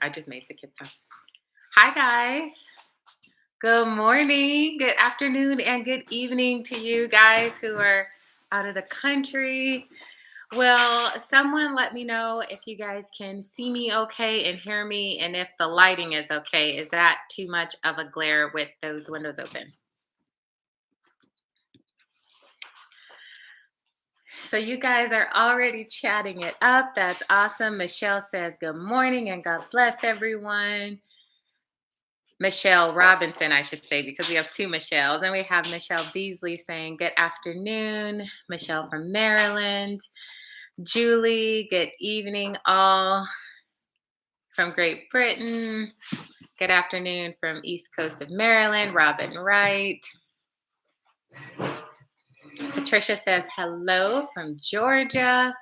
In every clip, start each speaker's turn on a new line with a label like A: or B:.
A: I just made the kids up. Hi, guys. Good morning, good afternoon, and good evening to you guys who are out of the country. Will someone let me know if you guys can see me okay and hear me, and if the lighting is okay? Is that too much of a glare with those windows open? So you guys are already chatting it up. That's awesome. Michelle says good morning and God bless everyone. Michelle Robinson, I should say, because we have two Michelles. And we have Michelle Beasley saying good afternoon. Michelle from Maryland. Julie, good evening, all from Great Britain. Good afternoon from East Coast of Maryland. Robin Wright. Patricia says hello from Georgia.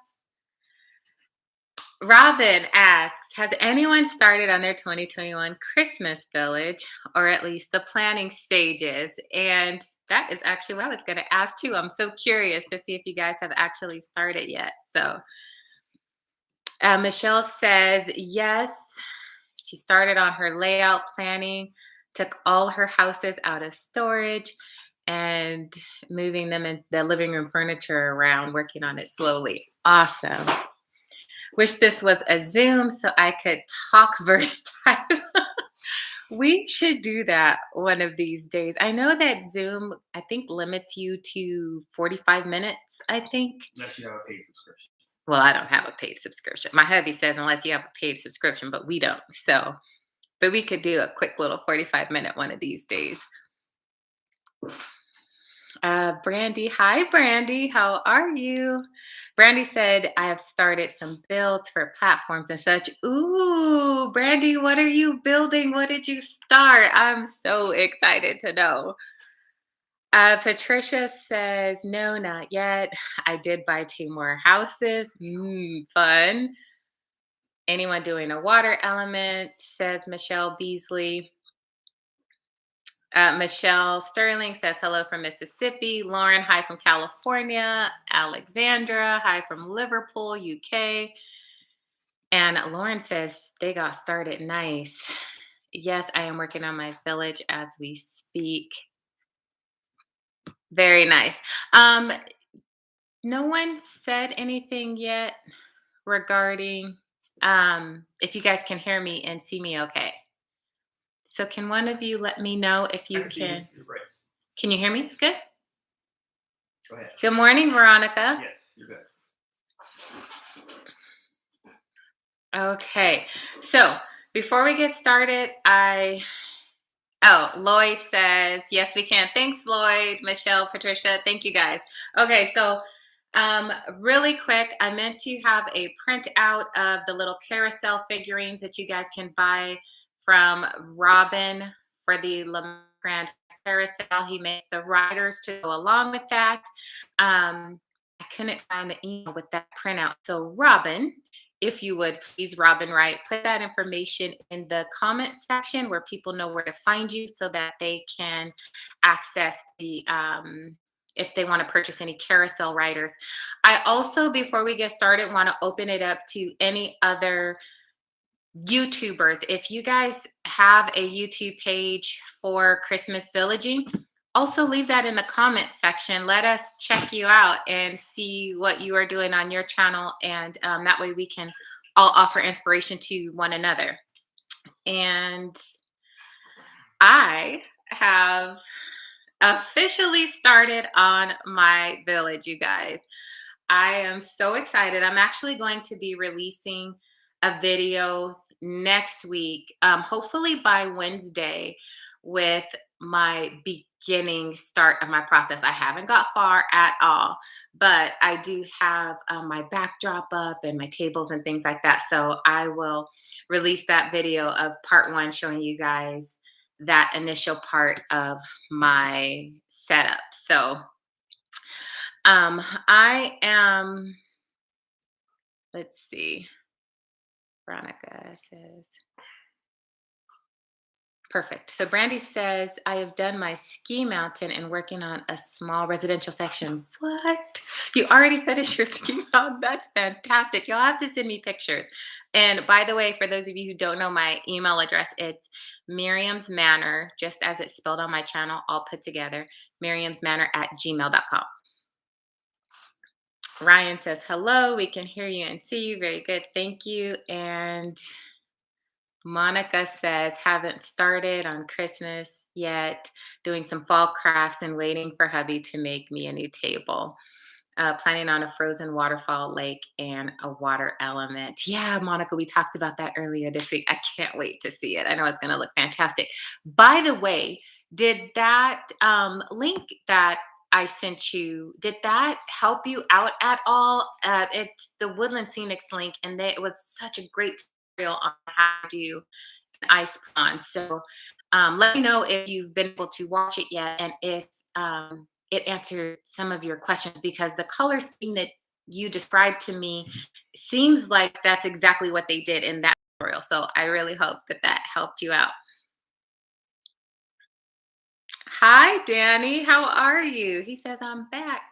A: Robin asks, has anyone started on their 2021 Christmas village, or at least the planning stages? And that is actually what I was going to ask too. I'm so curious to see if you guys have actually started yet. So Michelle says, yes, she started on her layout planning, took all her houses out of storage and moving them in the living room furniture around, working on it slowly. Awesome. Wish this was a Zoom so I could talk versatile. We should do that one of these days. I know that Zoom, I think, limits you to 45 minutes, I think.
B: Unless you have a paid subscription.
A: Well, I don't have a paid subscription. My hubby says unless you have a paid subscription, but we don't. So, but we could do a quick little 45-minute one of these days. Brandy, hi Brandy, how are you? Brandy said, I have started some builds for platforms and such. Ooh, Brandy, what are you building? What did you start? I'm so excited to know. Patricia says, no, not yet. I did buy 2 more houses. Fun. Anyone doing a water element, says Michelle Beasley. Michelle Sterling says hello from Mississippi. Lauren, hi from California. Alexandra, hi from Liverpool, UK. And Lauren says they got started nice. Yes, I am working on my village as we speak. Very nice. No one said anything yet regarding if you guys can hear me and see me okay. So can one of you let me know if you can?
B: You're right.
A: Can you hear me? Good.
B: Go ahead.
A: Good morning, Veronica.
B: Yes, you're good.
A: Okay. So before we get started, Lloyd says, yes, we can. Thanks, Lloyd, Michelle, Patricia. Thank you guys. Okay. So really quick, I meant to have a printout of the little carousel figurines that you guys can buy from Robin for the Grand carousel. He makes the riders to go along with that. I couldn't find the email with that printout. So Robin, if you would please, Robin Wright, put that information in the comment section where people know where to find you so that they can access the if they want to purchase any carousel riders. I also, before we get started, want to open it up to any other YouTubers. If you guys have a YouTube page for Christmas villaging, also leave that in the comment section. Let us check you out and see what you are doing on your channel. And that way we can all offer inspiration to one another. And I have officially started on my village, you guys. I am so excited. I'm actually going to be releasing a video next week, hopefully by Wednesday, with my beginning start of my process. I haven't got far at all, but I do have my backdrop up and my tables and things like that. So I will release that video of part 1 showing you guys that initial part of my setup. So I am, let's see, Veronica says, perfect. So Brandy says, I have done my ski mountain and working on a small residential section. What? You already finished your ski mountain. That's fantastic. You'll have to send me pictures. And by the way, for those of you who don't know my email address, it's Miriam's Manor, just as it's spelled on my channel, all put together, miriamsmanor@gmail.com. Ryan says, hello, we can hear you and see you. Very good. Thank you. And Monica says, haven't started on Christmas yet, doing some fall crafts and waiting for hubby to make me a new table. Planning on a frozen waterfall lake and a water element. Yeah, Monica, we talked about that earlier this week. I can't wait to see it. I know it's going to look fantastic. By the way, did that link that I sent you, did that help you out at all? It's the Woodland Scenics link, and it was such a great tutorial on how to do an ice pond. So let me know if you've been able to watch it yet, and if it answered some of your questions, because the color scheme that you described to me seems like that's exactly what they did in that tutorial. So I really hope that that helped you out. Hi, Danny. How are you? He says, I'm back.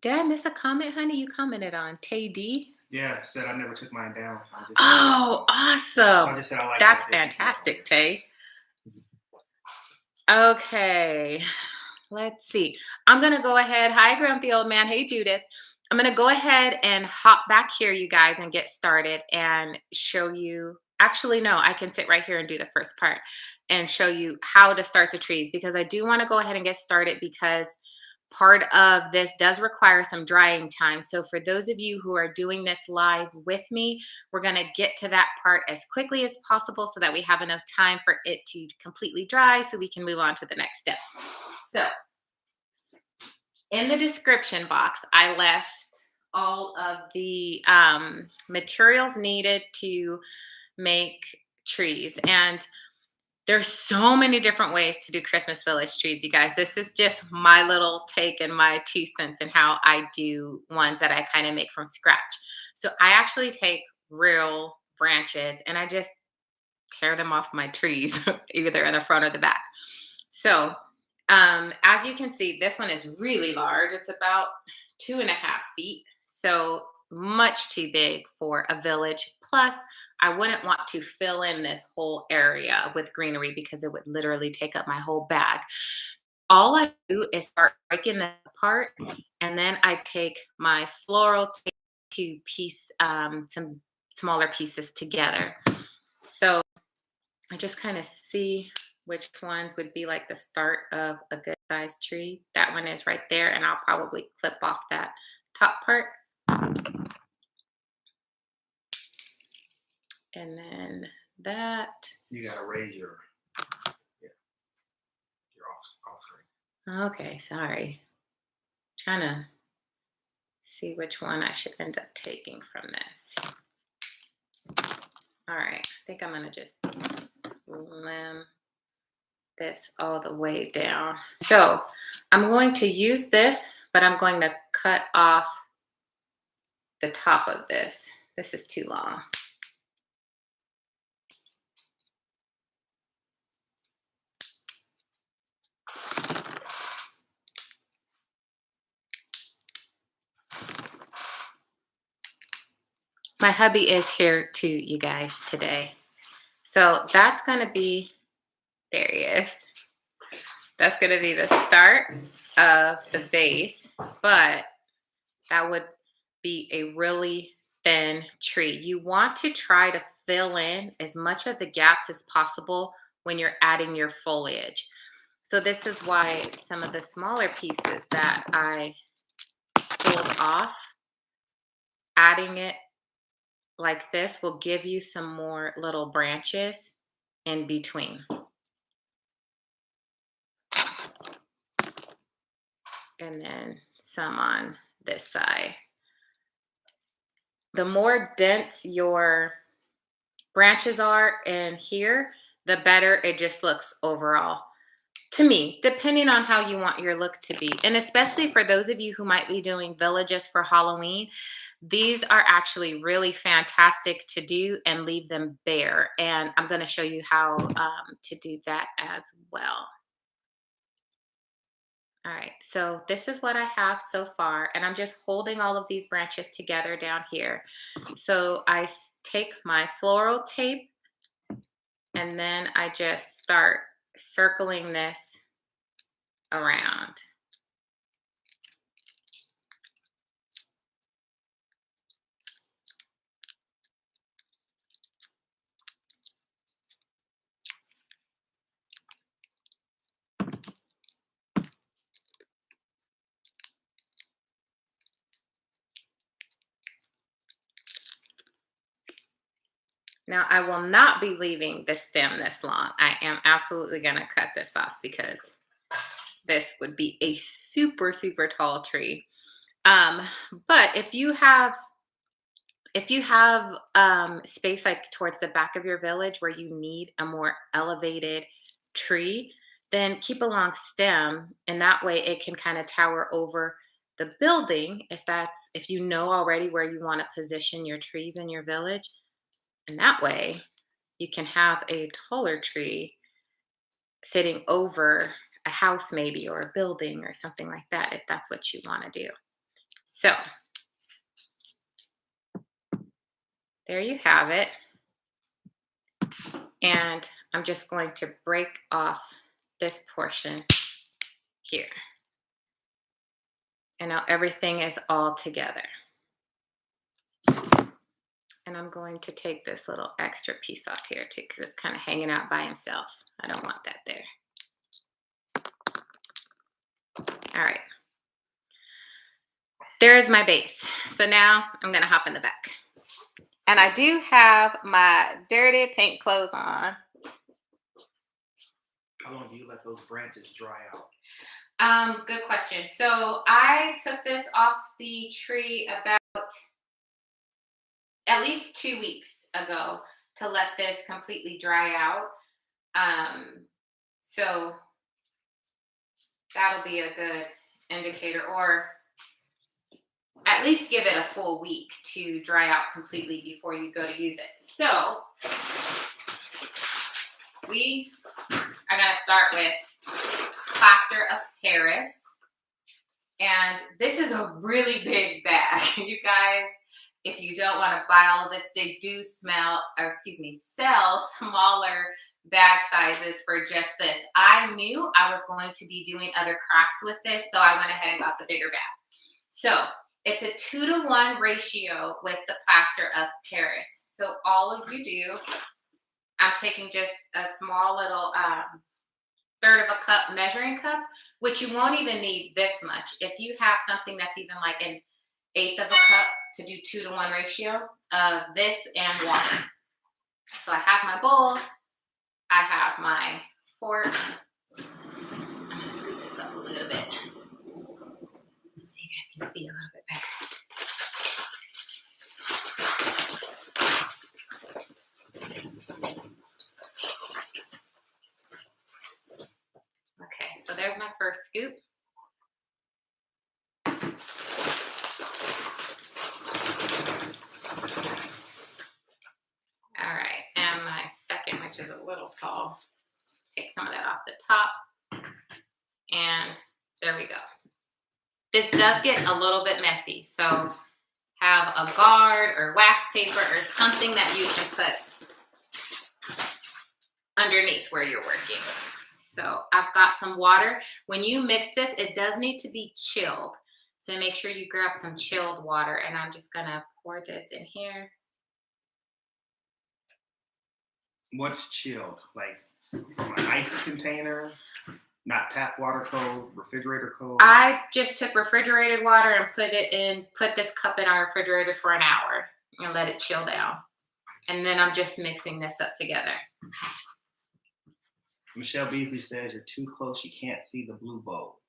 A: Did I miss a comment, honey? You commented on Tay D.
B: Yeah, said I never took mine down.
A: Oh,
B: So I
A: awesome.
B: just said I like
A: That's
B: that.
A: fantastic, Tay. Okay, let's see. I'm going to go ahead. Hi, Grumpy Old Man. Hey, Judith. I'm going to go ahead and hop back here, you guys, and get started and show you. Actually, no, I can sit right here and do the first part and show you how to start the trees, because I do want to go ahead and get started, because part of this does require some drying time. So for those of you who are doing this live with me, we're going to get to that part as quickly as possible so that we have enough time for it to completely dry so we can move on to the next step. So in the description box, I left all of the materials needed to make trees. And there's so many different ways to do Christmas village trees, you guys. This is just my little take and my 2 cents and how I do ones that I kind of make from scratch. So I actually take real branches and I just tear them off my trees, either in the front or the back. So as you can see, this one is really large. It's about 2.5 feet. So much too big for a village. Plus, I wouldn't want to fill in this whole area with greenery, because it would literally take up my whole bag. All I do is start breaking this apart, and then I take my floral tape to piece some smaller pieces together. So I just kind of see which ones would be like the start of a good sized tree. That one is right there, and I'll probably clip off that top part. And then that.
B: You gotta raise your offering.
A: Okay, sorry. Trying to see which one I should end up taking from this. All right, I think I'm gonna just slim this all the way down. So I'm going to use this, but I'm going to cut off the top of this. This is too long. My hubby is here too, you guys, today. So that's going to be, there he is. That's going to be the start of the base, but that would be a really thin tree. You want to try to fill in as much of the gaps as possible when you're adding your foliage. So this is why some of the smaller pieces that I pulled off, adding it like this will give you some more little branches in between. And then some on this side. The more dense your branches are in here, the better it just looks overall. To me, depending on how you want your look to be. And especially for those of you who might be doing villages for Halloween, these are actually really fantastic to do and leave them bare. And I'm going to show you how to do that as well. All right, so this is what I have so far, and I'm just holding all of these branches together down here. So I take my floral tape, and then I just start circling this around. Now, I will not be leaving the stem this long. I am absolutely going to cut this off because this would be a super, super tall tree. But if you have space like towards the back of your village where you need a more elevated tree, then keep a long stem, and that way it can kind of tower over the building if you know already where you want to position your trees in your village. And that way you can have a taller tree sitting over a house maybe, or a building or something like that, if that's what you want to do. So there you have it. And I'm just going to break off this portion here. And now everything is all together. And I'm going to take this little extra piece off here too, because it's kind of hanging out by himself. I don't want that there. All right. There is my base. So now I'm going to hop in the back. And I do have my dirty paint clothes on.
B: How long do you let those branches dry out?
A: Good question. So I took this off the tree about at least 2 weeks ago to let this completely dry out. So that'll be a good indicator, or at least give it a full week to dry out completely before you go to use it. So we are going to start with Plaster of Paris. And this is a really big bag. You guys, if you don't want to buy all of it, they do sell smaller bag sizes for just this. I knew I was going to be doing other crafts with this, so I went ahead and got the bigger bag. So it's a 2-to-1 ratio with the Plaster of Paris. So all of you do, I'm taking just a small little third of a cup measuring cup, which you won't even need this much. If you have something that's even like an eighth of a cup to do 2-to-1 ratio of this and water. So I have my bowl, I have my fork. I'm gonna scoop this up a little bit so you guys can see a little bit better. Okay, so there's my first scoop. All right, and my second, which is a little tall, take some of that off the top, and there we go. This does get a little bit messy, so have a guard or wax paper or something that you can put underneath where you're working. So I've got some water. When you mix this, it does need to be chilled. So make sure you grab some chilled water, and I'm just gonna pour this in here.
B: What's chilled? Like from an ice container? Not tap water cold, refrigerator cold?
A: I just took refrigerated water and put this cup in our refrigerator for an hour and let it chill down. And then I'm just mixing this up together.
B: Michelle Beasley says you're too close, you can't see the blue bowl.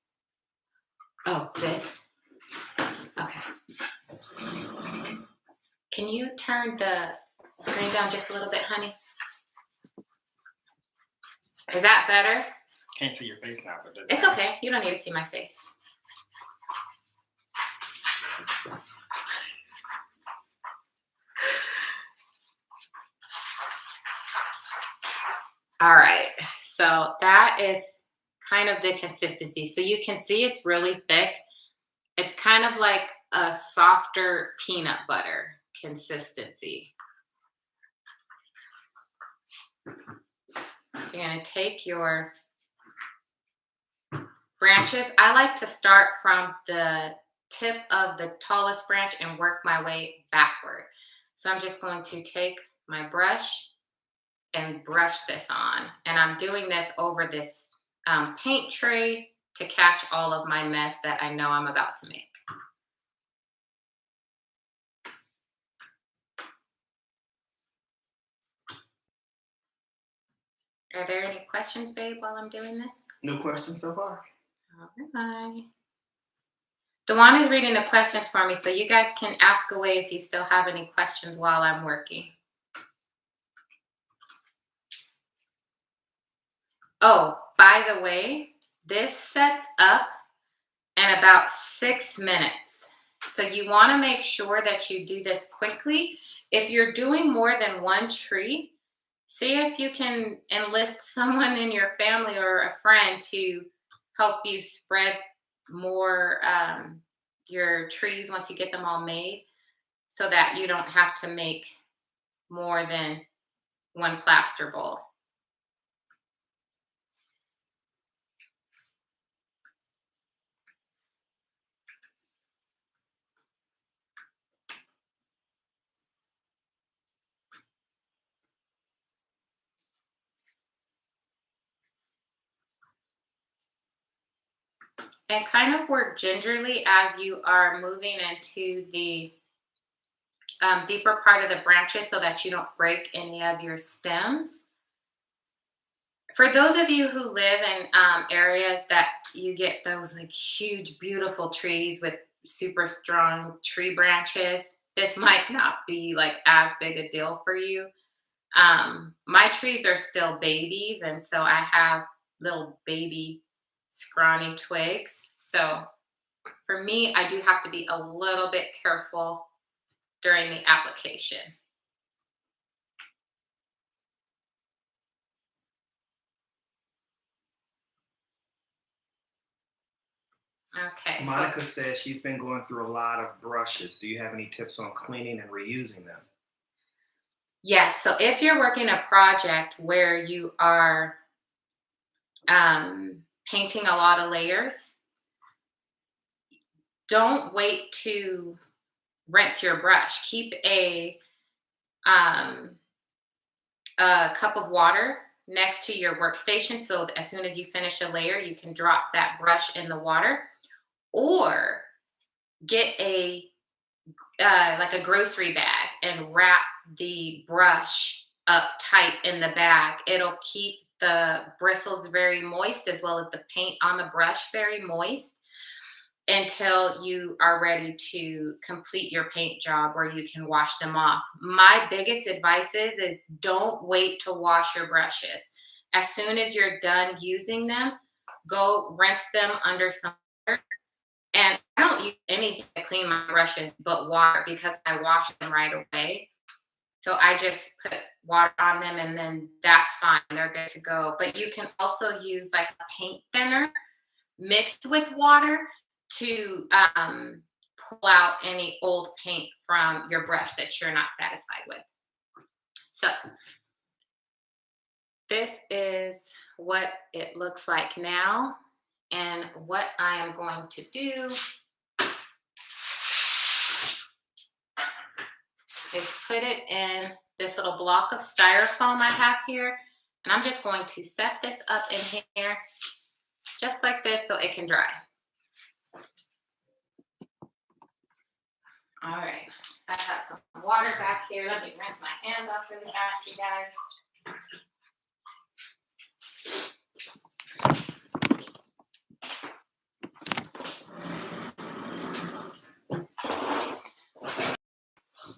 A: Oh, this? Okay. Can you turn the screen down just a little bit, honey? Is that better?
B: Can't see your face now, but
A: it's okay. You don't need to see my face. All right. So that is kind of the consistency. So you can see it's really thick. It's kind of like a softer peanut butter consistency. So you're going to take your branches. I like to start from the tip of the tallest branch and work my way backward. So I'm just going to take my brush and brush this on. And I'm doing this over this paint tray to catch all of my mess that I know I'm about to make. Are there any questions, babe, while I'm doing this?
B: No questions so far.
A: All right. Dewan is reading the questions for me, so you guys can ask away if you still have any questions while I'm working. Oh, by the way, this sets up in about 6 minutes. So you want to make sure that you do this quickly. If you're doing more than one tree, see if you can enlist someone in your family or a friend to help you spread more your trees once you get them all made, so that you don't have to make more than one plaster bowl. And kind of work gingerly as you are moving into the deeper part of the branches so that you don't break any of your stems. For those of you who live in areas that you get those like huge, beautiful trees with super strong tree branches, this might not be like as big a deal for you. My trees are still babies, and so I have little baby scrawny twigs. So for me, I do have to be a little bit careful during the application. Okay.
B: Monica says she's been going through a lot of brushes. Do you have any tips on cleaning and reusing them?
A: Yes. So if you're working a project where you are painting a lot of layers, don't wait to rinse your brush. Keep a cup of water next to your workstation, so as soon as you finish a layer, you can drop that brush in the water, or get a like a grocery bag and wrap the brush up tight in the bag. It'll keep the bristles very moist, as well as the paint on the brush very moist, until you are ready to complete your paint job where you can wash them off. My biggest advice is don't wait to wash your brushes. As soon as you're done using them, go rinse them under some water. And I don't use anything to clean my brushes but water, because I wash them right away. So I just put water on them and then that's fine. They're good to go. But you can also use like a paint thinner mixed with water to pull out any old paint from your brush that you're not satisfied with. So this is what it looks like now. And what I am going to do is put it in this little block of styrofoam I have here. And I'm just going to set this up in here just like this so it can dry. All right, I have some water back here. Let me rinse my hands off really fast, you guys.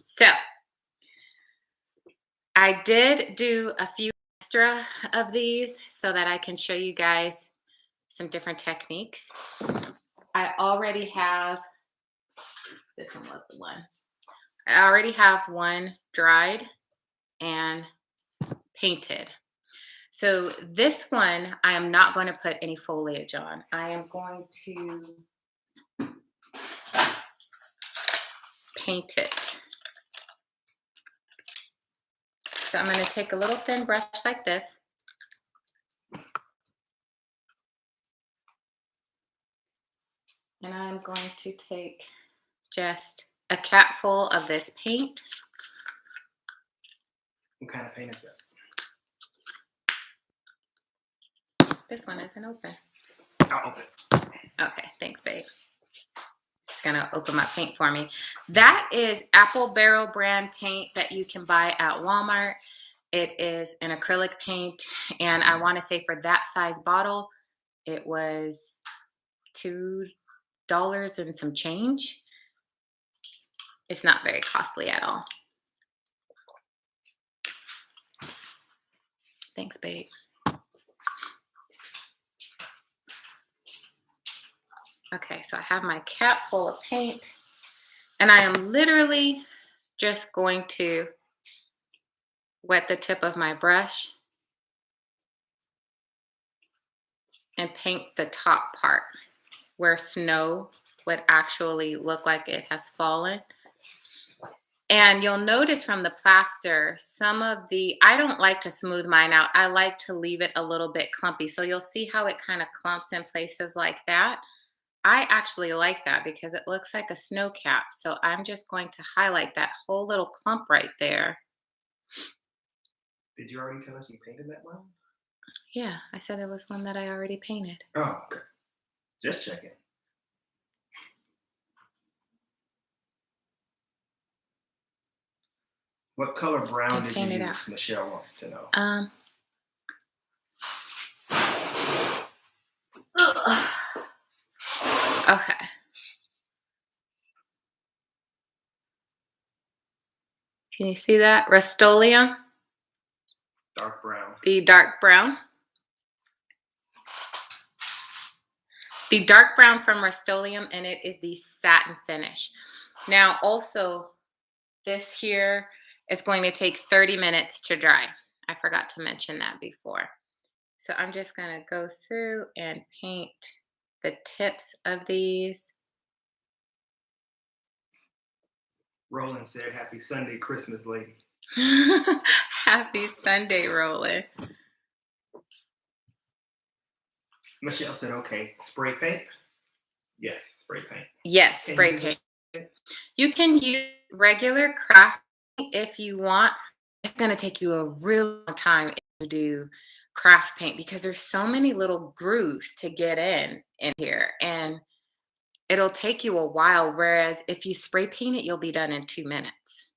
A: So I did do a few extra of these so that I can show you guys some different techniques. I already have, this one was the one. I already have one dried and painted. So this one, I am not going to put any foliage on. I am going to paint it. So I'm going to take a little thin brush like this. And I'm going to take just a capful of this paint.
B: What kind of paint is this?
A: This one isn't open.
B: I'll open it.
A: Okay, thanks, babe. It's gonna open my paint for me. That is Apple Barrel brand paint that you can buy at Walmart. It is an acrylic paint, and I want to say for that size bottle, it was $2 and some change. It's not very costly at all. Thanks, babe. Okay, so I have my cap full of paint, and I am literally just going to wet the tip of my brush and paint the top part where snow would actually look like it has fallen. And you'll notice from the plaster, some of I don't like to smooth mine out. I like to leave it a little bit clumpy. So you'll see how it kind of clumps in places like that. I actually like that because it looks like a snow cap. So I'm just going to highlight that whole little clump right there.
B: Did you already tell us you painted that one?
A: Yeah, I said it was one that I already painted.
B: Oh, okay. Just checking. What color brown did you use? Michelle wants to know.
A: Okay. Can you see that? Rust-Oleum.
B: Dark brown.
A: The dark brown. The dark brown from Rust-Oleum, and it is the satin finish. Now, also, this here is going to take 30 minutes to dry. I forgot to mention that before. So I'm just going to go through and paint the tips of these.
B: Roland said, "Happy Sunday, Christmas lady."
A: Happy Sunday, Roland.
B: Michelle said, "Okay, spray paint." Yes, spray paint.
A: Yes, spray paint. You can use regular craft paint if you want. It's going to take you a real long time to do craft paint because there's so many little grooves to get in here, and it'll take you a while. Whereas if you spray paint it, you'll be done in 2 minutes.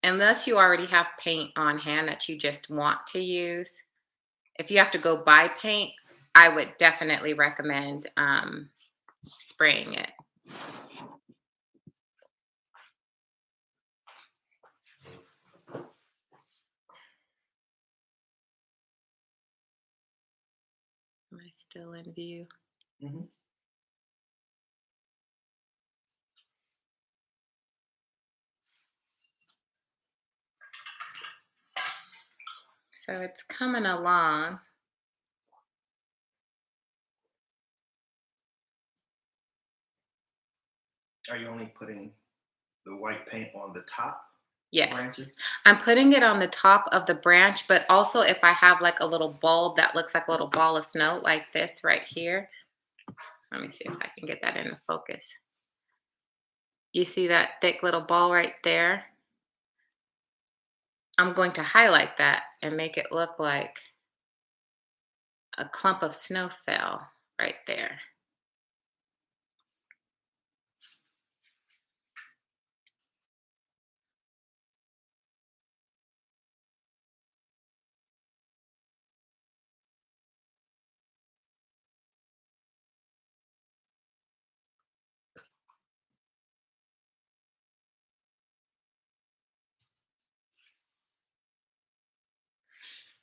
A: Unless you already have paint on hand that you just want to use. If you have to go buy paint, I would definitely recommend spraying it. Am I still in view?
B: Mm-hmm.
A: So it's coming along.
B: Are you only putting the white paint on the top?
A: Yes.
B: Branches?
A: I'm putting it on the top of the branch, but also if I have like a little bulb that looks like a little ball of snow like this right here. Let me see if I can get that into focus. You see that thick little ball right there? I'm going to highlight that and make it look like a clump of snow fell right there.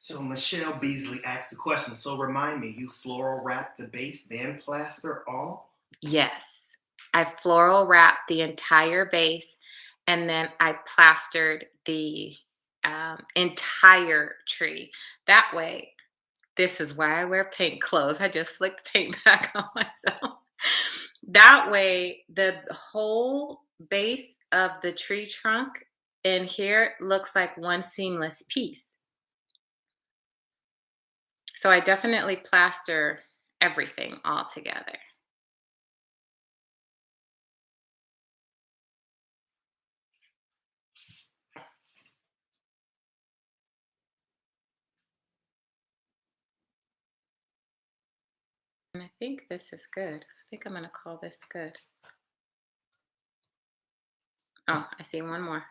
B: So Michelle Beasley asked the question. So remind me, you floral wrap the base, then plaster all?
A: Yes. I floral wrapped the entire base, and then I plastered the entire tree. That way, this is why I wear pink clothes. I just flicked paint back on myself. That way, the whole base of the tree trunk in here looks like one seamless piece. So I definitely plaster everything all together. And I think this is good. I think I'm gonna call this good. Oh, I see one more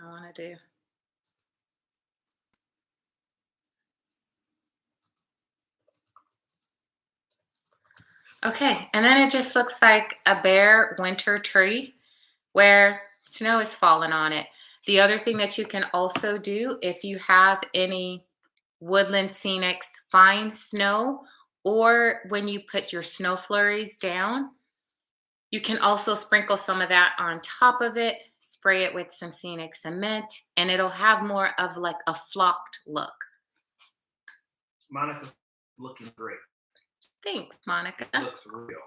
A: I wanna do. Okay, and then it just looks like a bare winter tree where snow is falling on it. The other thing that you can also do if you have any Woodland Scenics fine snow, or when you put your snow flurries down, you can also sprinkle some of that on top of it, spray it with some Scenic Cement, and it'll have more of like a flocked look.
B: Monica, looking great.
A: Thanks, Monica.
B: Looks real.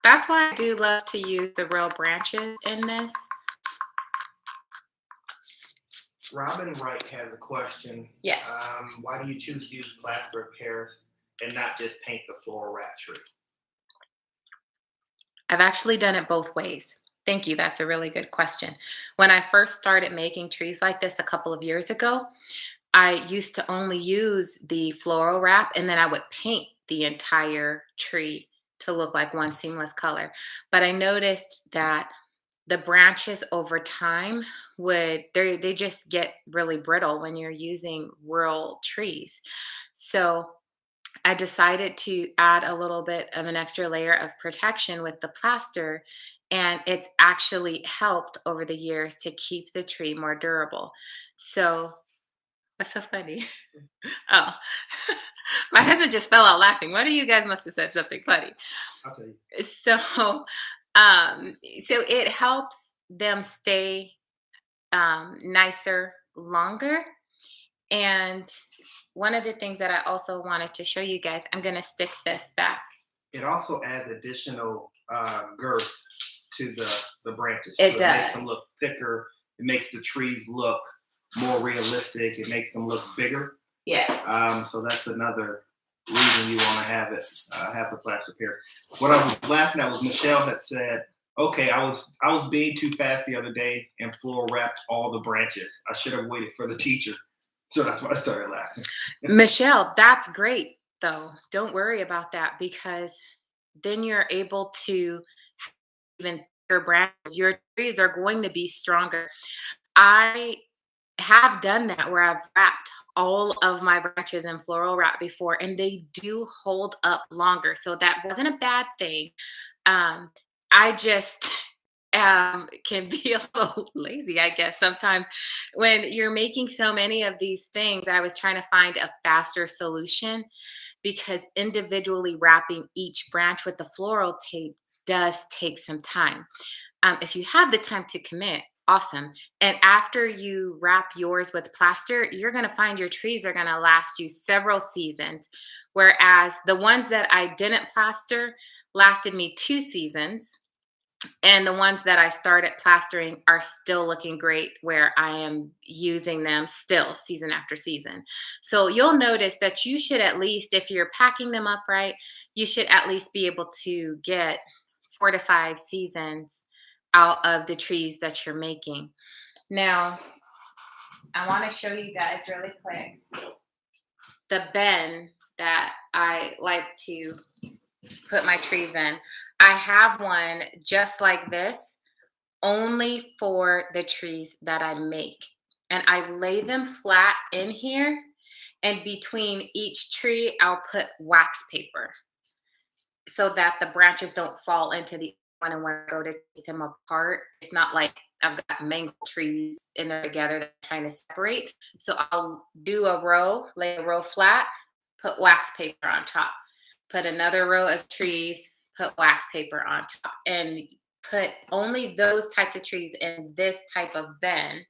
A: That's why I do love to use the real branches in this.
B: Robin Wright has a question.
A: Yes.
B: Why do you choose to use plaster of Paris and not just paint the floral wrap tree?
A: I've actually done it both ways. Thank you. That's a really good question. When I first started making trees like this a couple of years ago, I used to only use the floral wrap and then I would paint the entire tree to look like one seamless color. But I noticed that the branches over time they just get really brittle when you're using real trees. So I decided to add a little bit of an extra layer of protection with the plaster, and it's actually helped over the years to keep the tree more durable. So, what's so funny? Oh, my husband just fell out laughing. One of you guys must have said something funny.
B: I'll tell you.
A: So it helps them stay nicer longer. And one of the things that I also wanted to show you guys, I'm going to stick this back.
B: It also adds additional girth to the branches.
A: It
B: so
A: does.
B: It makes them look thicker. It makes the trees look more realistic. It makes them look bigger.
A: Yes.
B: So that's another reason you want to have it, have the plaster here. What I was laughing at was Michelle had said, "Okay, I was being too fast the other day and floor wrapped all the branches. I should have waited for the teacher." So that's why I started laughing.
A: Michelle, that's great though. Don't worry about that because then you're able to have even bigger branches. Your trees are going to be stronger. I have done that where I've wrapped all of my branches in floral wrap before, and they do hold up longer. So that wasn't a bad thing. I just can be a little lazy, I guess, sometimes when you're making so many of these things. I was trying to find a faster solution because individually wrapping each branch with the floral tape does take some time. If you have the time to commit, awesome. And after you wrap yours with plaster, you're going to find your trees are going to last you several seasons. Whereas the ones that I didn't plaster lasted me 2 seasons. And the ones that I started plastering are still looking great where I am using them still season after season. So you'll notice that you should at least, if you're packing them up right, you should at least be able to get 4 to 5 seasons out of the trees that you're making. Now, I want to show you guys really quick the bin that I like to put my trees in. I have one just like this, only for the trees that I make. And I lay them flat in here, and between each tree, I'll put wax paper so that the branches don't fall into the one, and when I go to take them apart, it's not like I've got mango trees in there together that I'm trying to separate. So I'll do a row, lay a row flat, put wax paper on top, put another row of trees, put wax paper on top, and put only those types of trees in this type of bin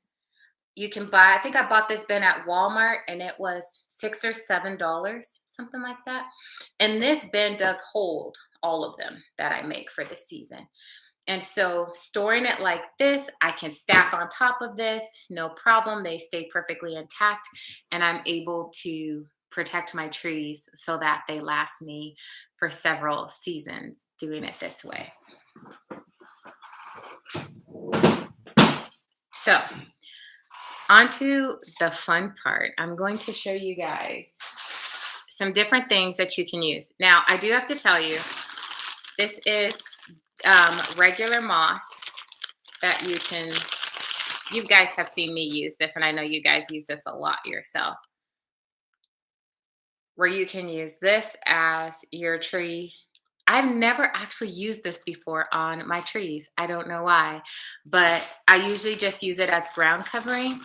A: you can buy, I think I bought this bin at Walmart and it was $6 or $7, something like that. And this bin does hold all of them that I make for the season. And so storing it like this, I can stack on top of this, no problem. They stay perfectly intact and I'm able to protect my trees so that they last me for several seasons doing it this way. So onto the fun part. I'm going to show you guys some different things that you can use. Now, I do have to tell you, this is regular moss that you guys have seen me use this, and I know you guys use this a lot yourself, where you can use this as your tree. I've never actually used this before on my trees. I don't know why, but I usually just use it as ground covering.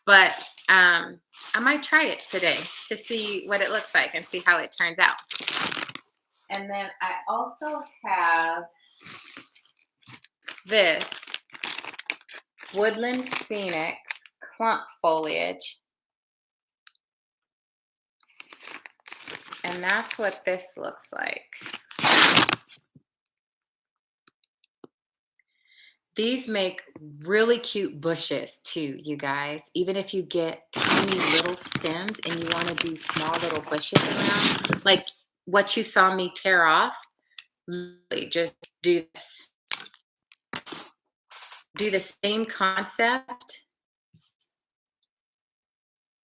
A: But I might try it today to see what it looks like and see how it turns out. And then I also have this Woodland Scenics Clump Foliage. And that's what this looks like. These make really cute bushes too, you guys. Even if you get tiny little stems and you want to do small little bushes around, like what you saw me tear off, literally just do this. Do the same concept,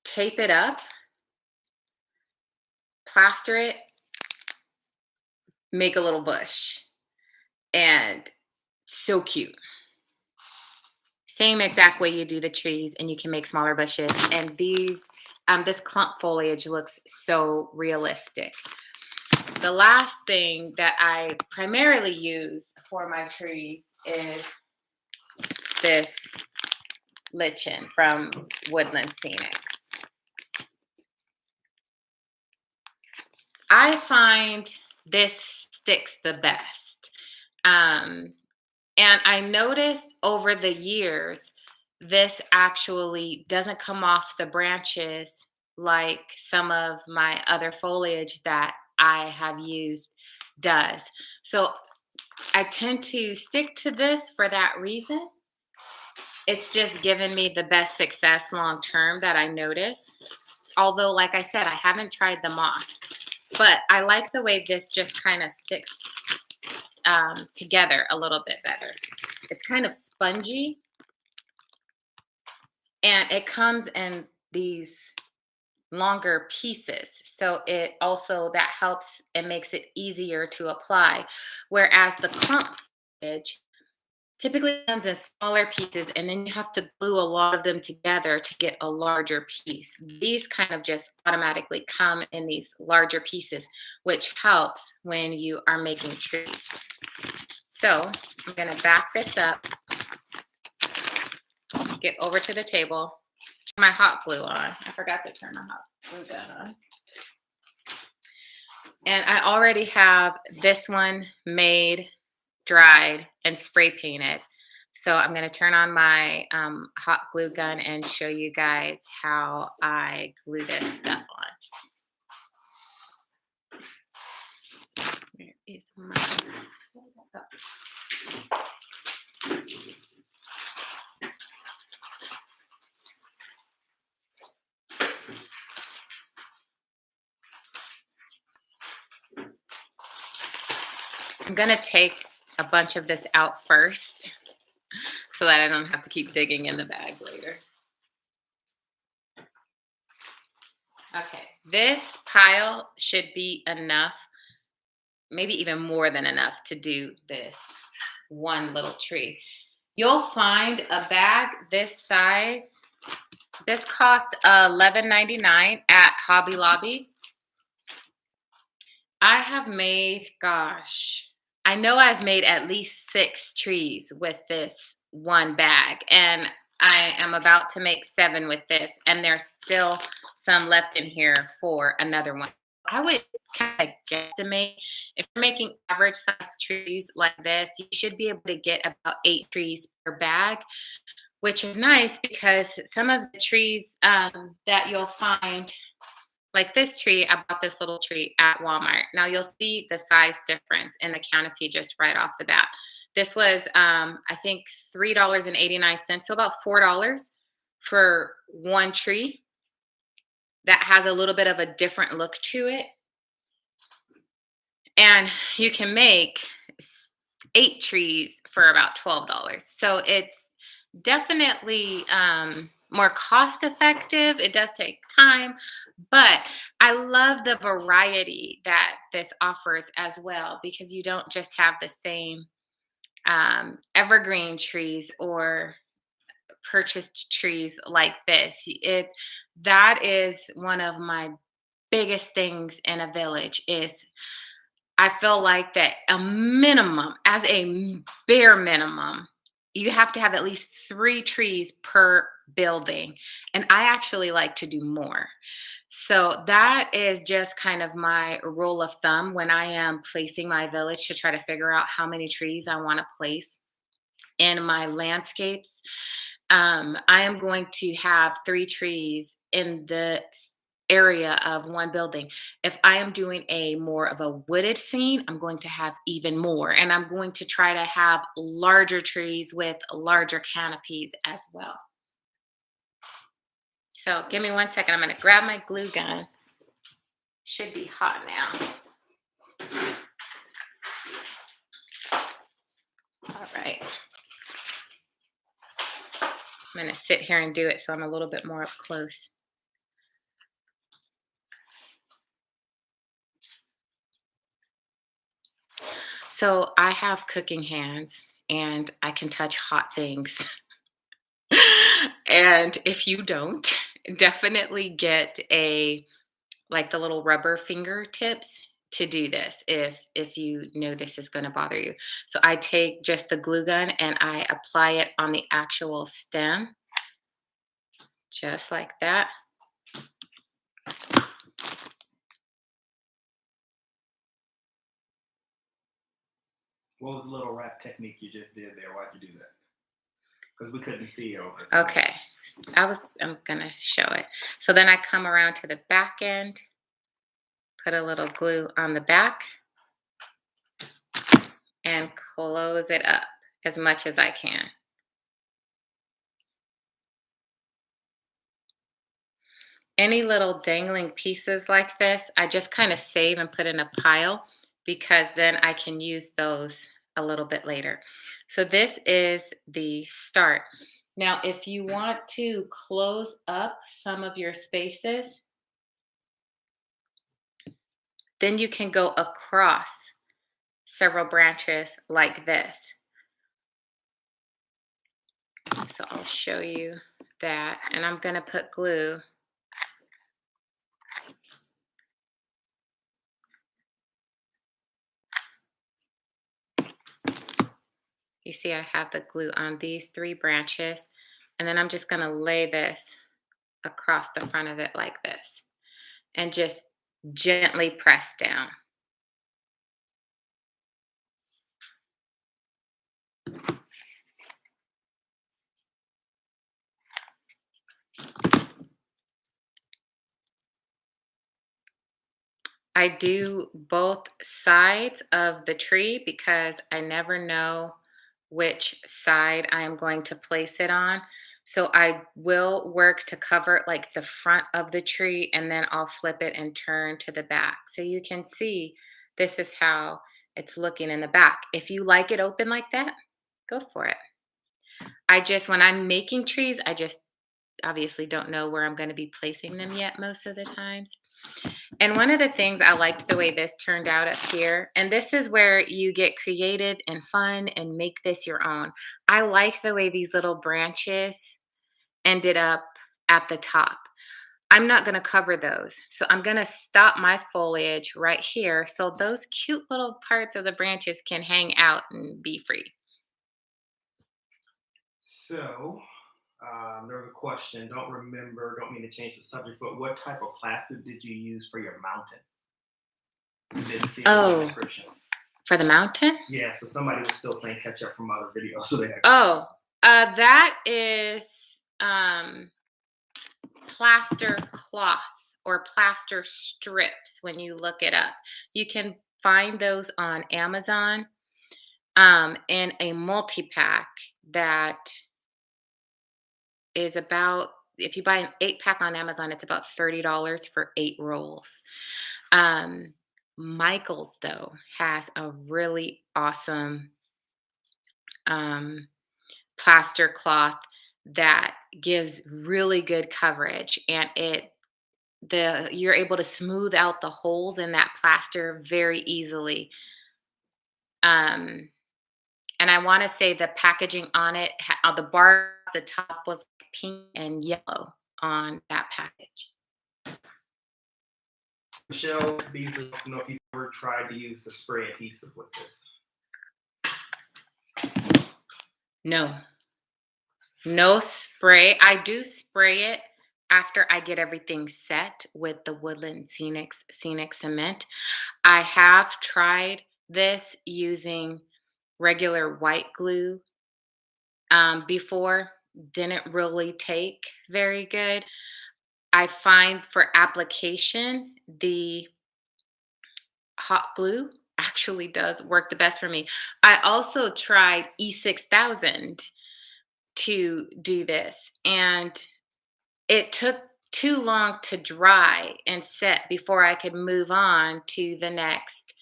A: tape it up, plaster it, make a little bush, and so cute. Same exact way you do the trees, and you can make smaller bushes. And these, this clump foliage looks so realistic. The last thing that I primarily use for my trees is this lichen from Woodland Scenics. I find this sticks the best. And I noticed over the years, this actually doesn't come off the branches like some of my other foliage that I have used does. So I tend to stick to this for that reason. It's just given me the best success long term that I notice. Although, like I said, I haven't tried the moss, but I like the way this just kind of sticks together a little bit better. It's kind of spongy and it comes in these longer pieces. So it also, that helps and makes it easier to apply. Whereas the clump foliage typically comes in smaller pieces and then you have to glue a lot of them together to get a larger piece. These kind of just automatically come in these larger pieces, which helps when you are making trees. So I'm going to back this up, get over to the table, turn my hot glue on. I forgot to turn my hot glue gun on. And I already have this one made, dried, and spray painted. So I'm going to turn on my hot glue gun and show you guys how I glue this stuff on. Where is my... I'm going to take a bunch of this out first so that I don't have to keep digging in the bag later. Okay, this pile should be enough, maybe even more than enough to do this one little tree. You'll find a bag this size. This cost $11.99 at Hobby Lobby. I have made, gosh, I know I've made at least 6 trees with this one bag, and I am about to make 7 with this, and there's still some left in here for another one. I would kind of guesstimate, if you're making average size trees like this, you should be able to get about 8 trees per bag. which is nice because some of the trees that you'll find, like this tree, I bought this little tree at Walmart. Now you'll see the size difference in the canopy just right off the bat. This was, I think, $3.89, so about $4 for one tree that has a little bit of a different look to it. And you can make 8 trees for about $12. So it's definitely more cost effective. It does take time, but I love the variety that this offers as well, because you don't just have the same evergreen trees or purchased trees like this. That is one of my biggest things in a village is I feel like that a minimum, as a bare minimum, you have to have at least 3 trees per building. And I actually like to do more. So that is just kind of my rule of thumb when I am placing my village to try to figure out how many trees I want to place in my landscapes. I am going to have 3 trees in the area of one building. If I am doing a more of a wooded scene, I'm going to have even more. And I'm going to try to have larger trees with larger canopies as well. So give me 1 second. I'm going to grab my glue gun. Should be hot now. All right. I'm going to sit here and do it so I'm a little bit more up close. So I have cooking hands and I can touch hot things. And if you don't, definitely get like the little rubber fingertips to do this if you know this is going to bother you. So I take just the glue gun and I apply it on the actual stem, just like that.
B: What was the little wrap technique you just did there? Why'd you do that? Because we couldn't see over.
A: Okay, I'm gonna show it. So then I come around to the back end, put a little glue on the back, and close it up as much as I can. Any little dangling pieces like this, I just kind of save and put in a pile because then I can use those a little bit later. So this is the start. Now, if you want to close up some of your spaces, then you can go across several branches like this. So I'll show you that. And I'm going to put glue. You see I have the glue on these 3 branches. And then I'm just going to lay this across the front of it like this. And just gently press down. I do both sides of the tree because I never know which side I am going to place it on. So I will work to cover like the front of the tree and then I'll flip it and turn to the back. So you can see this is how it's looking in the back. If you like it open like that, go for it. When I'm making trees, I just obviously don't know where I'm going to be placing them yet most of the times. And one of the things I liked the way this turned out up here, and this is where you get creative and fun and make this your own. I like the way these little branches ended up at the top. I'm not going to cover those. So I'm going to stop my foliage right here so those cute little parts of the branches can hang out and be free.
B: So there was a question. Don't mean to change the subject, but what type of plaster did you use for your mountain? You didn't see it in the description.
A: For the mountain?
B: Yeah, so somebody was still playing catch up from other videos. So
A: That is plaster cloth or plaster strips when you look it up. You can find those on Amazon in a multi-pack that is about, if you buy an 8-pack on Amazon, it's about $30 for 8 rolls. Um, Michael's, though, has a really awesome um, plaster cloth that gives really good coverage, and you're able to smooth out the holes in that plaster very easily. Um, and I want to say the packaging on it, the bar at the top was pink and yellow on that package.
B: Michelle, Beasley, I don't know if you've ever tried to use the spray adhesive with this.
A: No, no spray. I do spray it after I get everything set with the Woodland Scenic Cement. I have tried this using regular white glue before. Didn't really take very good. I find for application, the hot glue actually does work the best for me. I also tried E6000 to do this, and it took too long to dry and set before I could move on to the next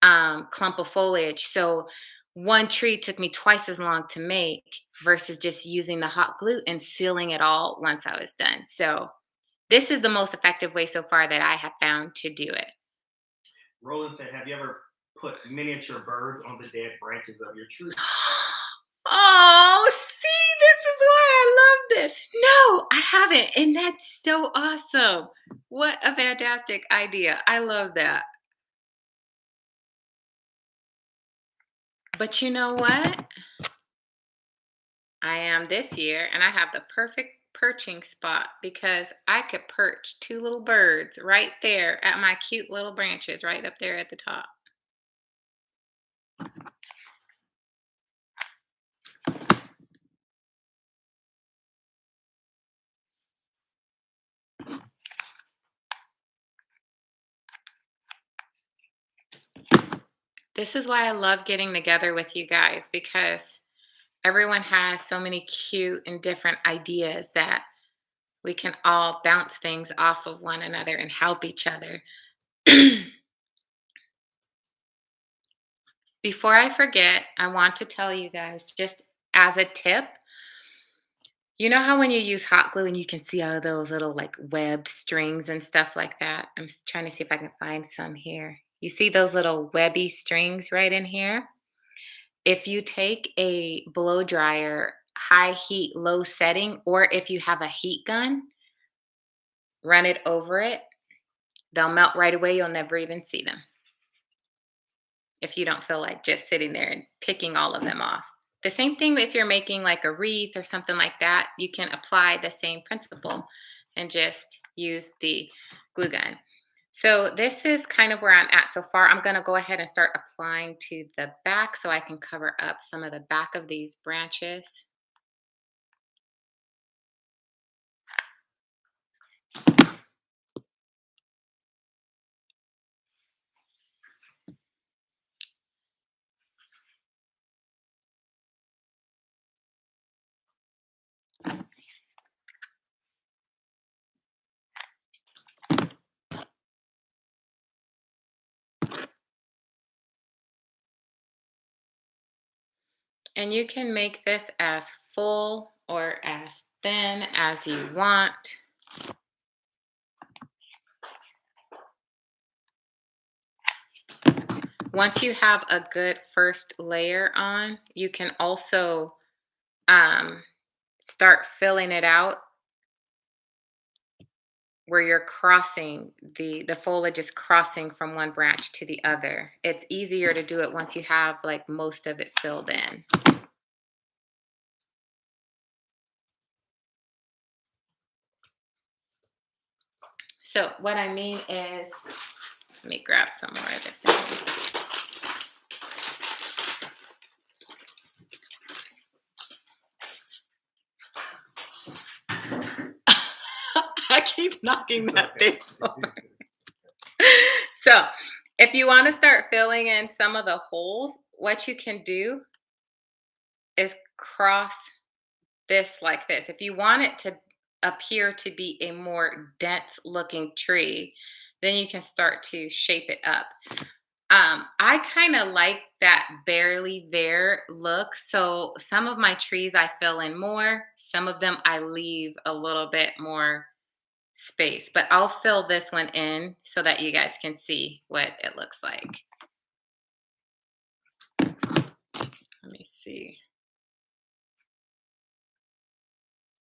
A: clump of foliage. So one tree took me twice as long to make versus just using the hot glue and sealing it all once I was done. So this is the most effective way so far that I have found to do it.
B: Roland said, have you ever put miniature birds on the dead branches of your tree?
A: Oh, see, this is why I love this. No, I haven't. And that's so awesome. What a fantastic idea. I love that. But you know what? I am this year, and I have the perfect perching spot because I could perch 2 little birds right there at my cute little branches right up there at the top. This is why I love getting together with you guys, because everyone has so many cute and different ideas that we can all bounce things off of one another and help each other. Before I forget, I want to tell you guys, just as a tip, you know how when you use hot glue and you can see all those little like webbed strings and stuff like that? I'm trying to see if I can find some here. You see those little webby strings right in here? If you take a blow dryer, high heat, low setting, or if you have a heat gun, run it over it, they'll melt right away. You'll never even see them if you don't feel like just sitting there and picking all of them off. The same thing if you're making like a wreath or something like that, you can apply the same principle and just use the glue gun. So this is kind of where I'm at so far. I'm going to go ahead and start applying to the back so I can cover up some of the back of these branches. And you can make this as full or as thin as you want. Once you have a good first layer on, you can also start filling it out where you're crossing, the foliage is crossing from one branch to the other. It's easier to do it once you have like most of it filled in. So what I mean is, let me grab some more of this in here. keep knocking
B: It's
A: that
B: okay.
A: thing over. So if you want to start filling in some of the holes, what you can do is cross this like this. If you want it to appear to be a more dense looking tree, then you can start to shape it up. I kind of like that barely there look. So some of my trees I fill in more, some of them I leave a little bit more space, but I'll fill this one in so that you guys can see what it looks like. Let me see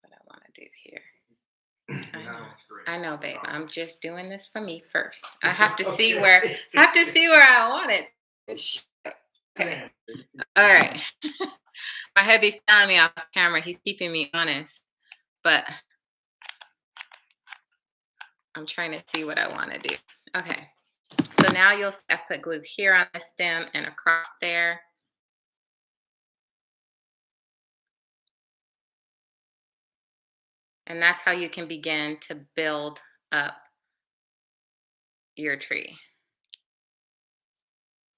A: what I want to do here. I know, babe. I'm just doing this for me first. I have to see where I want it. Okay. All right. My hubby's telling me off camera. He's keeping me honest, but I'm trying to see what I want to do. Okay. So now you'll see I put glue here on the stem and across there. And that's how you can begin to build up your tree.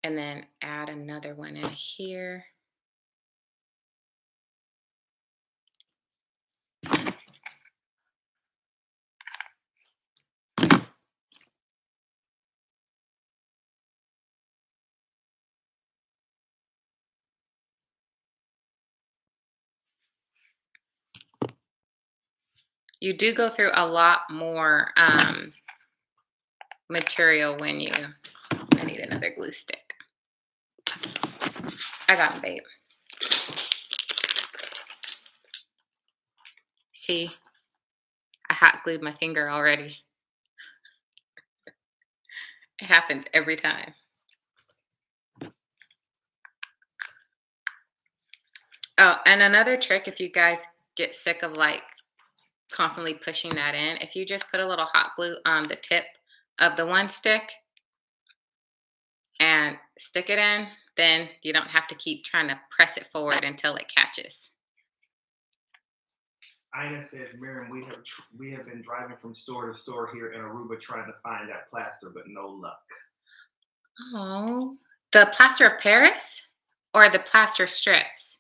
A: And then add another one in here. You do go through a lot more material when you, I need another glue stick. I got him, babe. See, I hot glued my finger already. It happens every time. Oh, and another trick, if you guys get sick of like constantly pushing that in, if you just put a little hot glue on the tip of the one stick and stick it in, then you don't have to keep trying to press it forward until it catches.
B: Ina says, Miriam, we have been driving from store to store here in Aruba trying to find that plaster, but no luck.
A: Oh, the plaster of Paris or the plaster strips?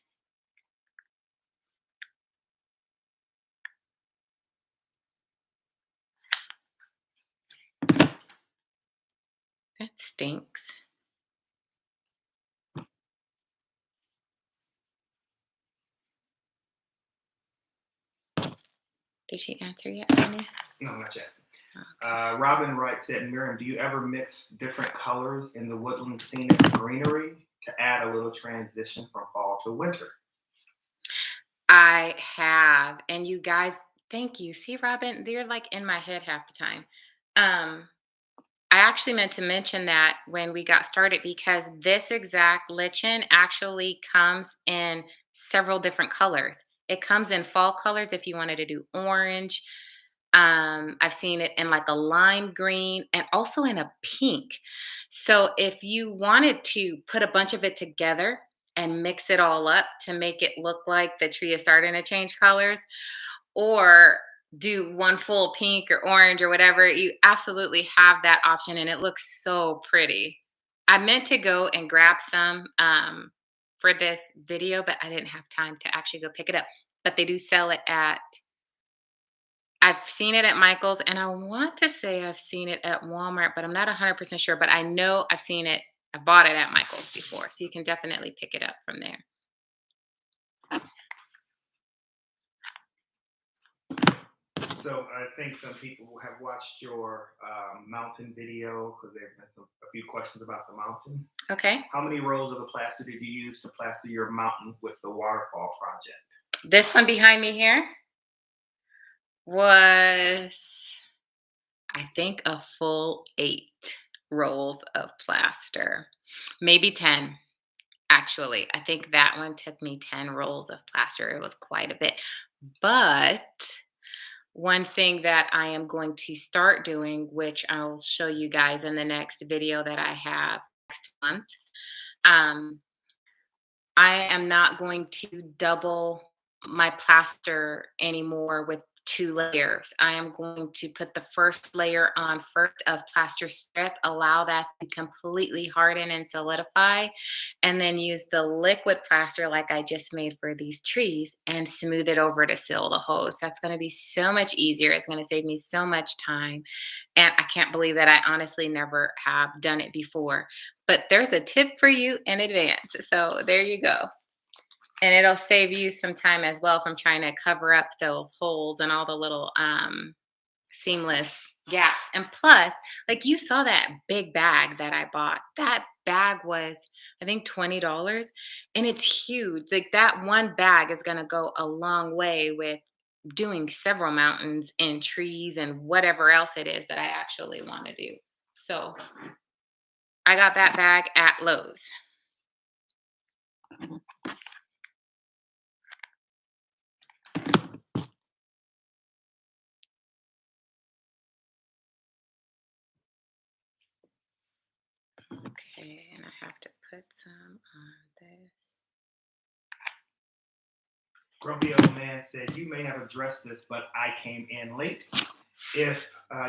A: That stinks. Did she answer yet, honey?
B: No, not yet. Robin Wright said, Miriam, do you ever mix different colors in the Woodland Scenics Greenery to add a little transition from fall to winter?
A: I have. And you guys, thank you. See, Robin, they're like in my head half the time. I actually meant to mention that when we got started because this exact lichen actually comes in several different colors. It comes in fall colors if you wanted to do orange. I've seen it in like a lime green and also in a pink. So if you wanted to put a bunch of it together and mix it all up to make it look like the tree is starting to change colors, or do one full pink or orange or whatever, you absolutely have that option and it looks so pretty. I meant to go and grab some for this video, but I didn't have time to actually go pick it up. But they do sell it at, I've seen it at Michael's and I want to say I've seen it at Walmart, but I'm not 100% sure. But I know I've seen it, I bought it at Michael's before. So you can definitely pick it up from there.
B: So I think some people have watched your mountain video because there have been a few questions about the mountain.
A: Okay.
B: How many rolls of the plaster did you use to plaster your mountain with the waterfall project?
A: This one behind me here was, I think, a full 8 rolls of plaster, maybe 10. Actually, I think that one took me 10 rolls of plaster. It was quite a bit. But one thing that I am going to start doing, which I'll show you guys in the next video that I have next month, I am not going to double my plaster anymore with two layers. I am going to put the first layer on first of plaster strip, allow that to completely harden and solidify, and then use the liquid plaster like I just made for these trees and smooth it over to seal the hose. That's going to be so much easier. It's going to save me so much time. And I can't believe that I honestly never have done it before. But there's a tip for you in advance. So there you go. And it'll save you some time as well from trying to cover up those holes and all the little seamless gaps. And plus, like you saw that big bag that I bought. That bag was, I think, $20, and it's huge. Like that one bag is going to go a long way with doing several mountains and trees and whatever else it is that I actually want to do. So I got that bag at Lowe's. Okay, and I have to put some on this.
B: Grumpy old man said, "You may have addressed this, but I came in late. If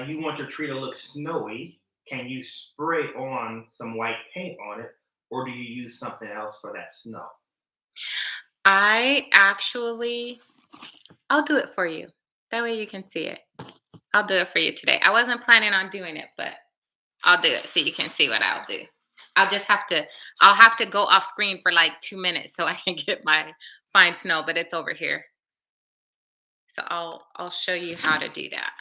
B: you want your tree to look snowy, can you spray on some white paint on it, or do you use something else for that snow?"
A: I actually, I'll do it for you. That way you can see it. I'll do it for you today. I wasn't planning on doing it, but I'll do it so you can see what I'll do. I'll have to go off screen for like 2 minutes so I can get my fine snow, but it's over here. So I'll show you how to do that.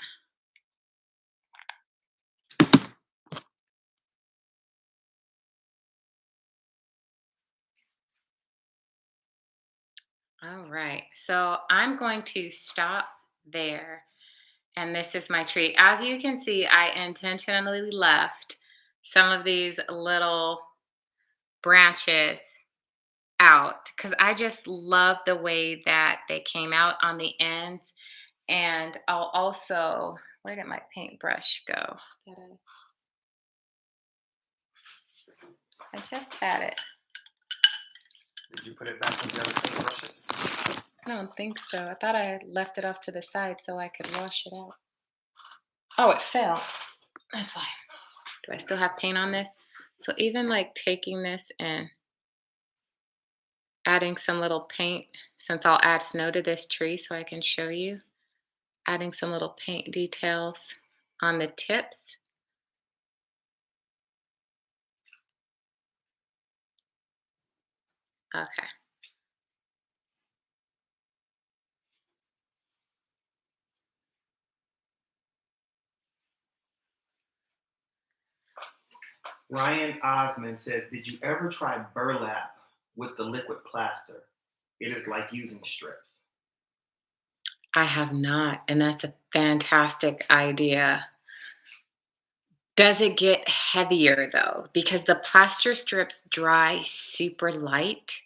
A: All right, so I'm going to stop there. And this is my tree. As you can see, I intentionally left some of these little branches out because I just love the way that they came out on the ends. And I'll also, where did my paintbrush go? I just had it.
B: Did you put it back in the other paintbrushes?
A: I don't think so. I thought I had left it off to the side so I could wash it out. Oh, it fell. That's why. Do I still have paint on this? So even like taking this and adding some little paint, since I'll add snow to this tree so I can show you, adding some little paint details on the tips. Okay.
B: Ryan Osmond says, "Did you ever try burlap with the liquid plaster? It is like using strips."
A: I have not, and that's a fantastic idea. Does it get heavier though? Because the plaster strips dry super light.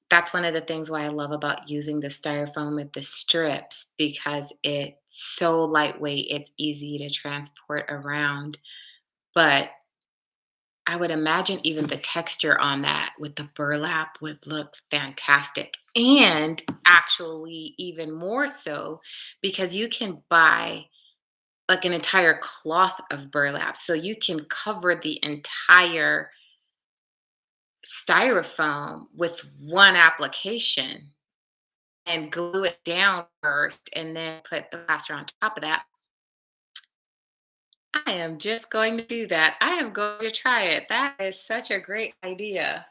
A: That's one of the things why I love about using the styrofoam with the strips because it's so lightweight, it's easy to transport around. But I would imagine even the texture on that with the burlap would look fantastic. And actually, even more so because you can buy like an entire cloth of burlap. So you can cover the entire styrofoam with one application and glue it down first and then put the plaster on top of that. I am just going to do that. I am going to try it. That is such a great idea.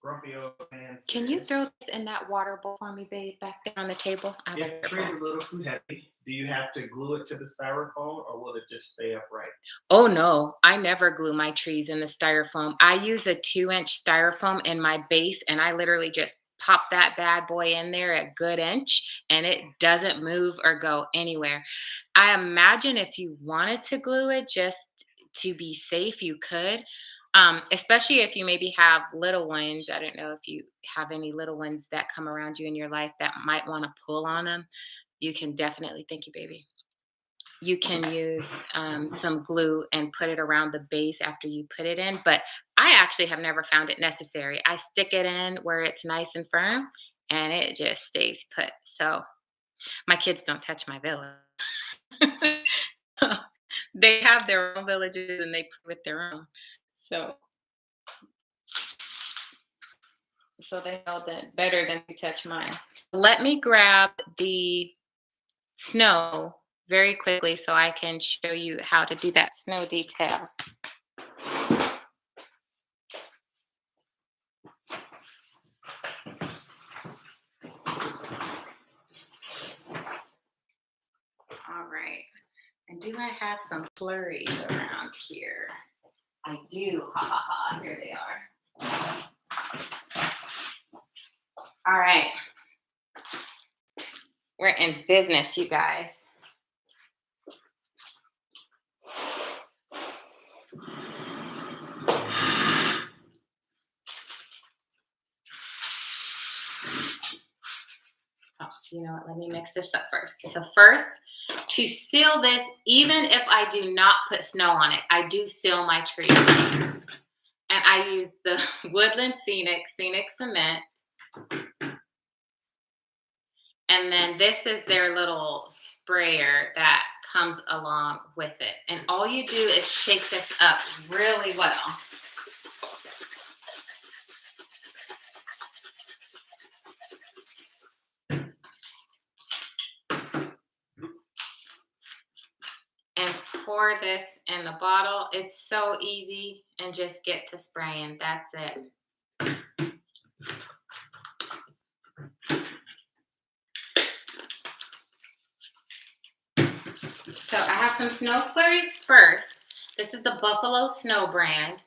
B: Grumpy old man
A: Can you
B: says,
A: throw this in that water bowl for me, babe, back there on the table? I have a
B: "If the tree is
A: bowl.
B: a little too heavy, do you have to glue it to the styrofoam, or will it just stay upright?"
A: Oh no, I never glue my trees in the styrofoam. I use a 2-inch styrofoam in my base and I literally just pop that bad boy in there a good inch and it doesn't move or go anywhere. I imagine if you wanted to glue it just to be safe, you could. Especially if you maybe have little ones. I don't know if you have any little ones that come around you in your life that might want to pull on them. You can definitely, thank you, baby, you can use some glue and put it around the base after you put it in. But I actually have never found it necessary. I stick it in where it's nice and firm and it just stays put. So My kids don't touch my village. They have their own villages and they play with their own. So so they know that better than to touch mine. Let me grab the snow very quickly so I can show you how to do that snow detail. All right. And do I have some flurries around here? I do. Ha ha ha. Here they are. All right. We're in business, you guys. Oh, you know what? Let me mix this up first. So first, to seal this, even if I do not put snow on it, I do seal my trees. And I use the Woodland Scenic Cement. And then this is their little sprayer that comes along with it. And all you do is shake this up really well. And pour this in the bottle. It's so easy, and just get to spraying. That's it. So I have some snow flurries first. This is the Buffalo Snow brand.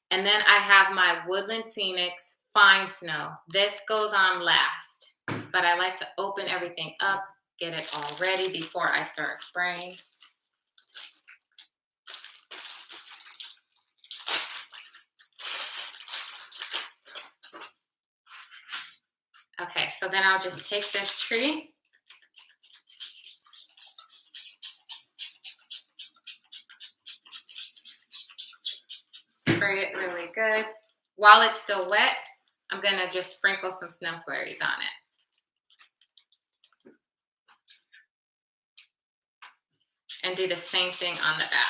A: And then I have my Woodland Scenics Fine Snow. This goes on last, but I like to open everything up, get it all ready before I start spraying. Okay, so then I'll just take this tree. Spray it really good. While it's still wet, I'm gonna just sprinkle some snow flurries on it. And do the same thing on the back.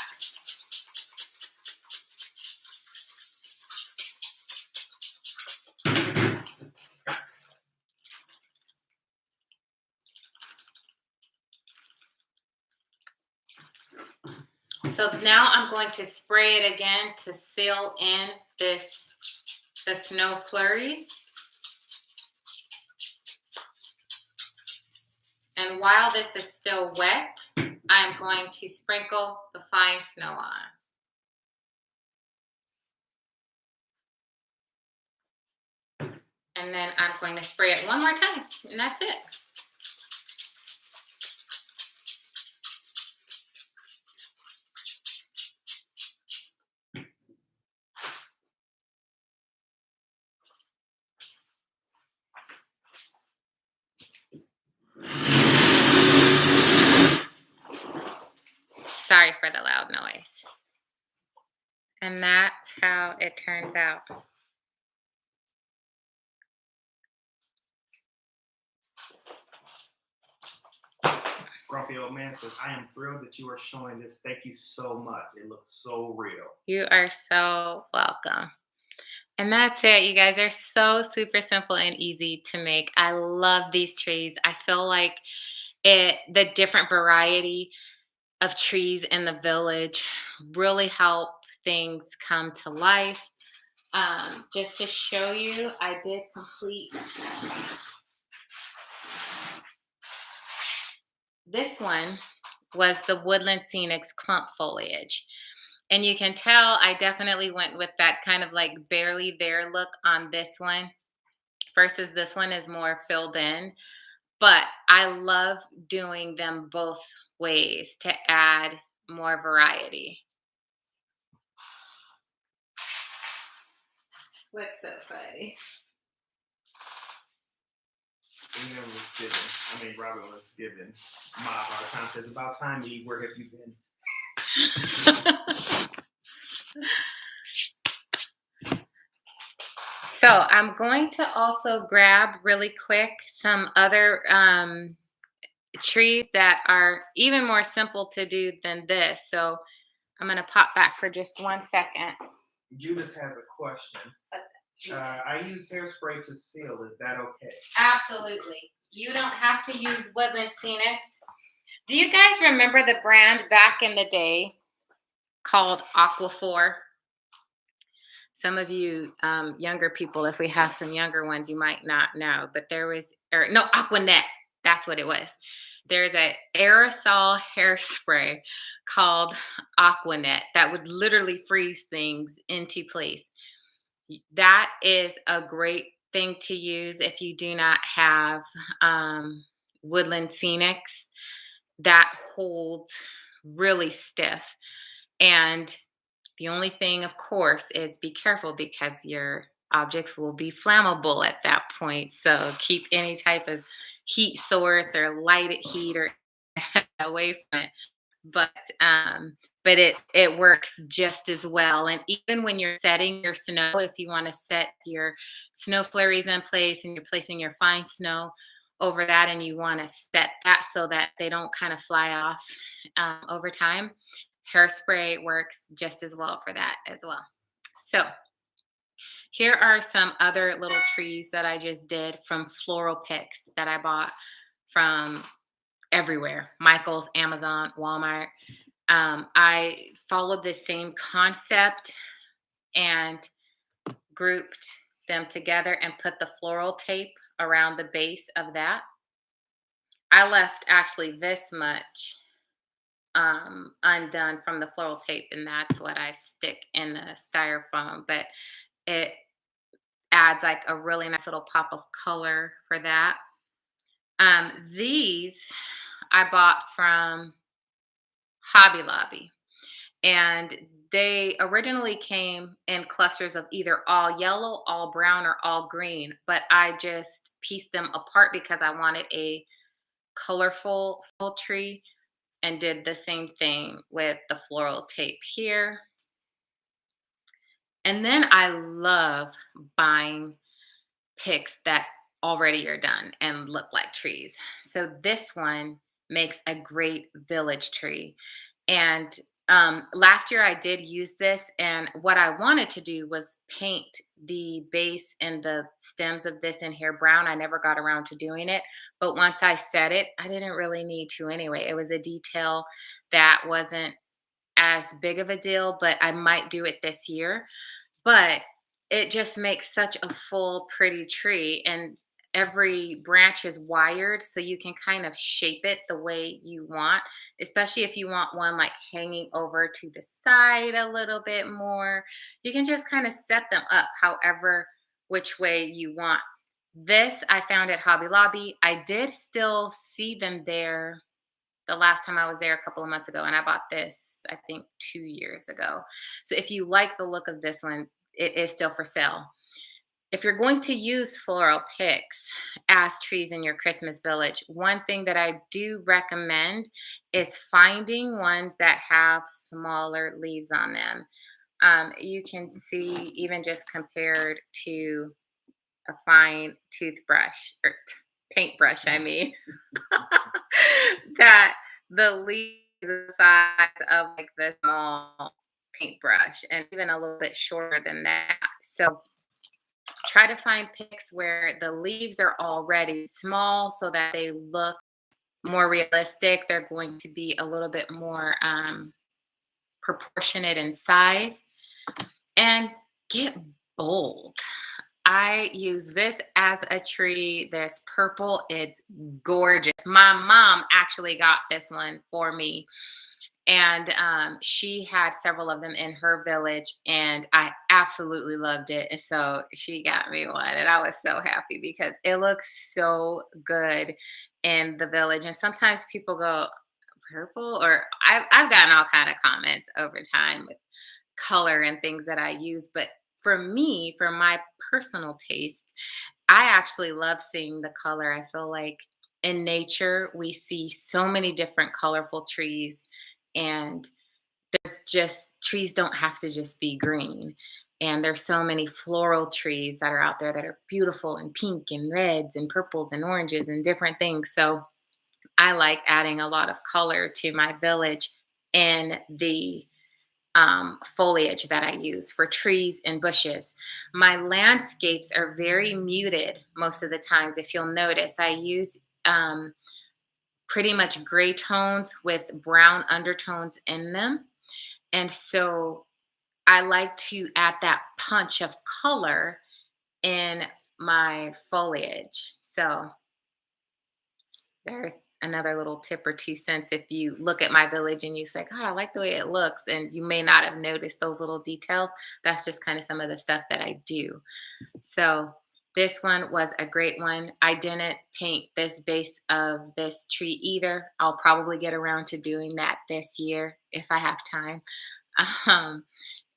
A: So now I'm going to spray it again to seal in the snow flurries. And while this is still wet, I'm going to sprinkle the fine snow on. And then I'm going to spray it one more time, and that's it. Sorry for the loud noise. And that's how it turns out.
B: Grumpy Old Man says, I am thrilled that you are showing this. Thank you so much. It looks so real.
A: You are so welcome. And that's it, you guys. They're so super simple and easy to make. I love these trees. I feel like the different variety of trees in the village really help things come to life. Just to show you, I did complete this one. Was the Woodland Scenics Clump Foliage. And you can tell I definitely went with that kind of like barely there look on this one versus this one is more filled in. But I love doing them both ways to add more variety. What's so funny?
B: Miriam was giving, Robert was giving my hard time. It's about time, Eve. Where have you been?
A: So I'm going to also grab really quick some other trees that are even more simple to do than this. So I'm going to pop back for just 1 second.
B: Judith has a question. I use hairspray to seal. Is that okay?
A: Absolutely. You don't have to use Woodland Scenics. Do you guys remember the brand back in the day called Aquaphor? Some of you younger people, if we have some younger ones, you might not know, but there was, or no, Aquanet. That's what it was. There's an aerosol hairspray called Aquanet that would literally freeze things into place. That is a great thing to use if you do not have Woodland Scenics. That holds really stiff. And the only thing, of course, is be careful because your objects will be flammable at that point. So keep any type of heat source or lighted heat or away from it. But it works just as well. And even when you're setting your snow, if you want to set your snow flurries in place and you're placing your fine snow over that, and you want to set that so that they don't kind of fly off over time, hairspray works just as well for that as well. So here are some other little trees that I just did from floral picks that I bought from everywhere: Michael's, Amazon, Walmart. I followed the same concept and grouped them together and put the floral tape around the base of that. I left actually this much undone from the floral tape, and that's what I stick in the styrofoam, but it adds like a really nice little pop of color for that. These I bought from Hobby Lobby, and they originally came in clusters of either all yellow, all brown, or all green, but I just pieced them apart because I wanted a colorful full tree, and did the same thing with the floral tape here. And then I love buying picks that already are done and look like trees. So this one makes a great village tree. And last year I did use this, and what I wanted to do was paint the base and the stems of this in here brown. I never got around to doing it, but once I set it, I didn't really need to anyway. It was a detail that wasn't as big of a deal, but I might do it this year. But it just makes such a full, pretty tree, and every branch is wired so you can kind of shape it the way you want, especially if you want one like hanging over to the side a little bit more. You can just kind of set them up however which way you want. This I found at Hobby Lobby. I did still see them there the last time I was there a couple of months ago, and I bought this, I think, 2 years ago. So if you like the look of this one, it is still for sale. If you're going to use floral picks as trees in your Christmas village, one thing that I do recommend is finding ones that have smaller leaves on them. You can see, even just compared to a fine toothbrush or paintbrush, I mean, that the leaves are the size of like the small paintbrush and even a little bit shorter than that. So try to find picks where the leaves are already small so that they look more realistic. They're going to be a little bit more proportionate in size. And get bold. I use this as a tree, this purple. It's gorgeous. My mom actually got this one for me, and she had several of them in her village, and I absolutely loved it. And so she got me one, and I was so happy because it looks so good in the village. And sometimes people go, purple, or I've gotten all kind of comments over time with color and things that I use, but for me, for my personal taste, I actually love seeing the color. I feel like in nature we see so many different colorful trees, and there's just, trees don't have to just be green. And there's so many floral trees that are out there that are beautiful and pink and reds and purples and oranges and different things. So I like adding a lot of color to my village in the foliage that I use for trees and bushes. My landscapes are very muted most of the times. If you'll notice, I use pretty much gray tones with brown undertones in them. And so I like to add that punch of color in my foliage. So there's another little tip or 2 cents. If you look at my village and you say, God, I like the way it looks, and you may not have noticed those little details, that's just kind of some of the stuff that I do. So this one was a great one. I didn't paint this base of this tree either. I'll probably get around to doing that this year if I have time. Um,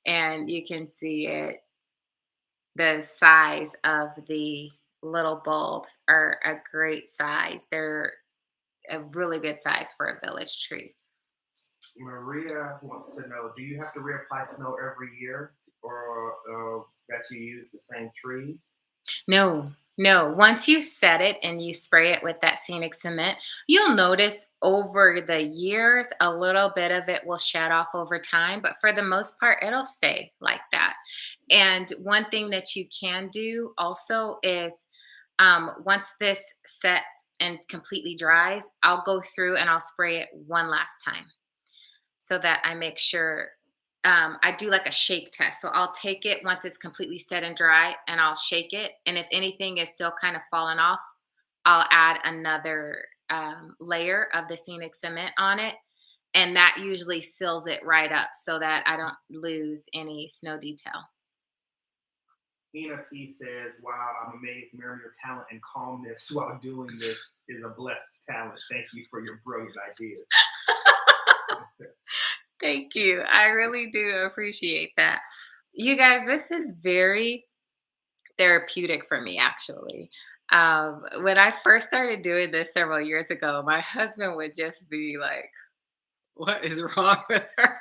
A: and you can see it, the size of the little bulbs are a great size. They're a really good size for a village tree.
B: Maria wants to know: do you have to reapply snow every year, or that you use the same trees?
A: No, no. Once you set it and you spray it with that scenic cement, you'll notice over the years a little bit of it will shed off over time, but for the most part, it'll stay like that. And one thing that you can do also is once this sets and completely dries, I'll go through and I'll spray it one last time so that I make sure I do like a shake test. So I'll take it once it's completely set and dry and I'll shake it. And if anything is still kind of falling off, I'll add another layer of the scenic cement on it. And that usually seals it right up so that I don't lose any snow detail.
B: Ina P says, "Wow, I'm amazed, Miriam. Your talent and calmness while doing this is a blessed talent. Thank you for your brilliant ideas."
A: Thank you. I really do appreciate that. You guys, this is very therapeutic for me, actually. When I first started doing this several years ago, my husband would just be like, what is wrong with her?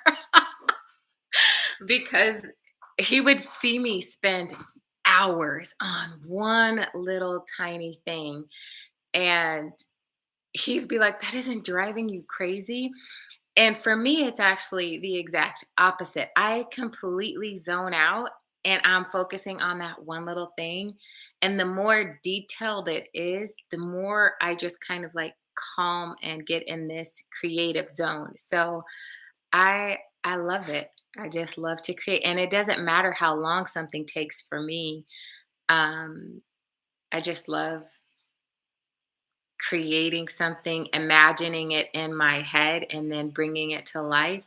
A: Because he would see me spend hours on one little tiny thing. And he'd be like, that isn't driving you crazy. And for me, it's actually the exact opposite. I completely zone out and I'm focusing on that one little thing. And the more detailed it is, the more I just kind of like calm and get in this creative zone. So I love it. I just love to create. And it doesn't matter how long something takes for me. Um, I just love creating something, imagining it in my head, and then bringing it to life.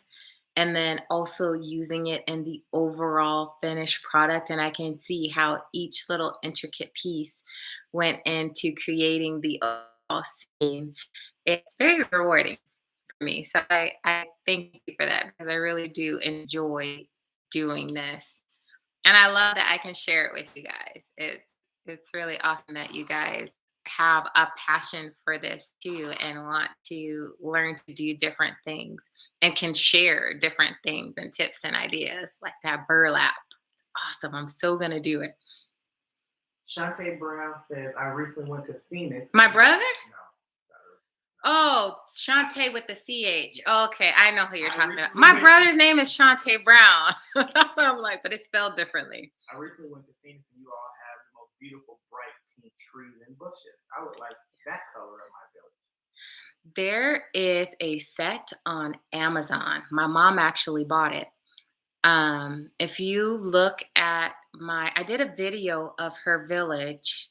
A: And then also using it in the overall finished product. And I can see how each little intricate piece went into creating the overall scene. It's very rewarding for me. So I thank you for that because I really do enjoy doing this. And I love that I can share it with you guys. It's really awesome that you guys have a passion for this too and want to learn to do different things and can share different things and tips and ideas like that burlap. Awesome. I'm so gonna do it.
B: Shantae Brown says, "I recently went to Phoenix."
A: My brother?
B: No,
A: Oh, Shantae with the CH. Okay, I know who you're
B: I
A: talking about.
B: recently
A: My
B: went.
A: brother's name is Shantae Brown. That's what I'm like, but it's spelled differently.
B: I recently went to Phoenix, and you all have the most beautiful, bright pink trees and bushes. I would like that color in my village.
A: There is a set on Amazon. My mom actually bought it. If you look at I did a video of her village.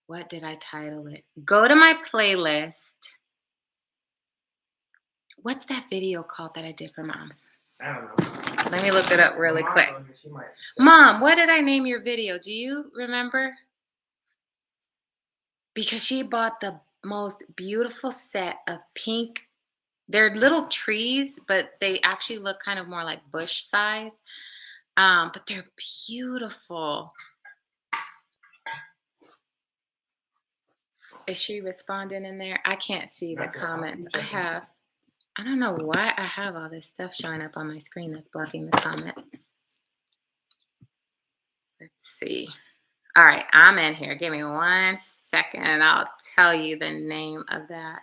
A: What did I title it? Go to my playlist. What's that video called that I did for moms?
B: I don't know.
A: Let me look it up really
B: Mom's
A: quick.
B: on here, she might.
A: Mom, what did I name your video? Do you remember? Because she bought the most beautiful set of pink. They're little trees, but they actually look kind of more like bush size. But they're beautiful. Is she responding in there? I can't see the comments. I don't know why I have all this stuff showing up on my screen that's blocking the comments. Let's see. All right, I'm in here. Give me 1 second and I'll tell you the name of that.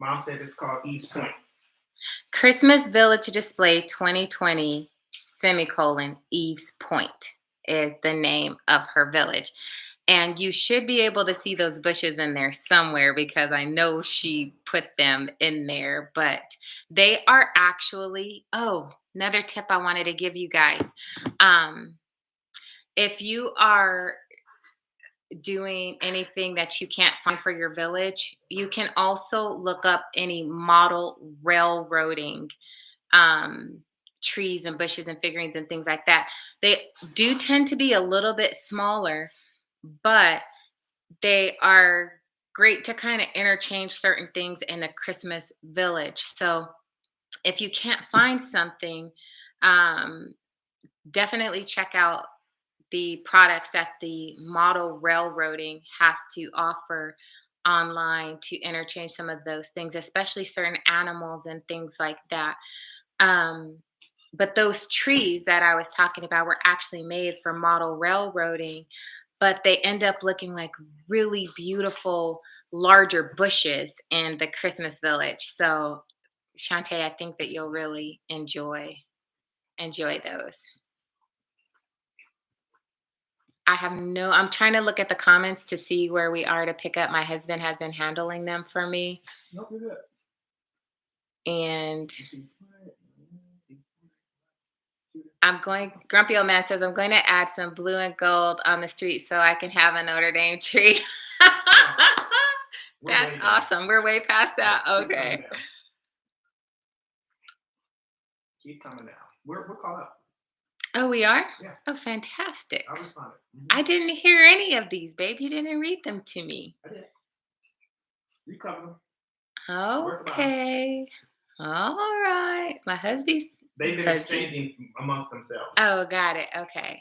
B: Mom said it's called East Point.
A: Christmas Village Display 2020, semicolon, Eve's Point is the name of her village. And you should be able to see those bushes in there somewhere because I know she put them in there, but they are actually, oh, another tip I wanted to give you guys. Um, if you are doing anything that you can't find for your village, you can also look up any model railroading um, trees and bushes and figurines and things like that. They do tend to be a little bit smaller, but they are great to kind of interchange certain things in a Christmas village. So if you can't find something, um, definitely check out the products that the model railroading has to offer online to interchange some of those things, especially certain animals and things like that. Um, but those trees that I was talking about were actually made for model railroading, but they end up looking like really beautiful, larger bushes in the Christmas village. So, Shantae, I think that you'll really enjoy those. I'm trying to look at the comments to see where we are to pick up. My husband has been handling them for me.
B: Nope, you're good.
A: And Grumpy Old Man says, I'm going to add some blue and gold on the street so I can have a Notre Dame tree. That's awesome. We're way past that. Okay.
B: Keep coming down. We're caught up.
A: Oh, we are?
B: Yeah.
A: Oh, fantastic.
B: I responded.
A: I didn't hear any of these, babe. You didn't read them to me.
B: I did. You covered them.
A: Okay. All right. My husband's.
B: They've been exchanging amongst themselves.
A: Oh, got it. Okay.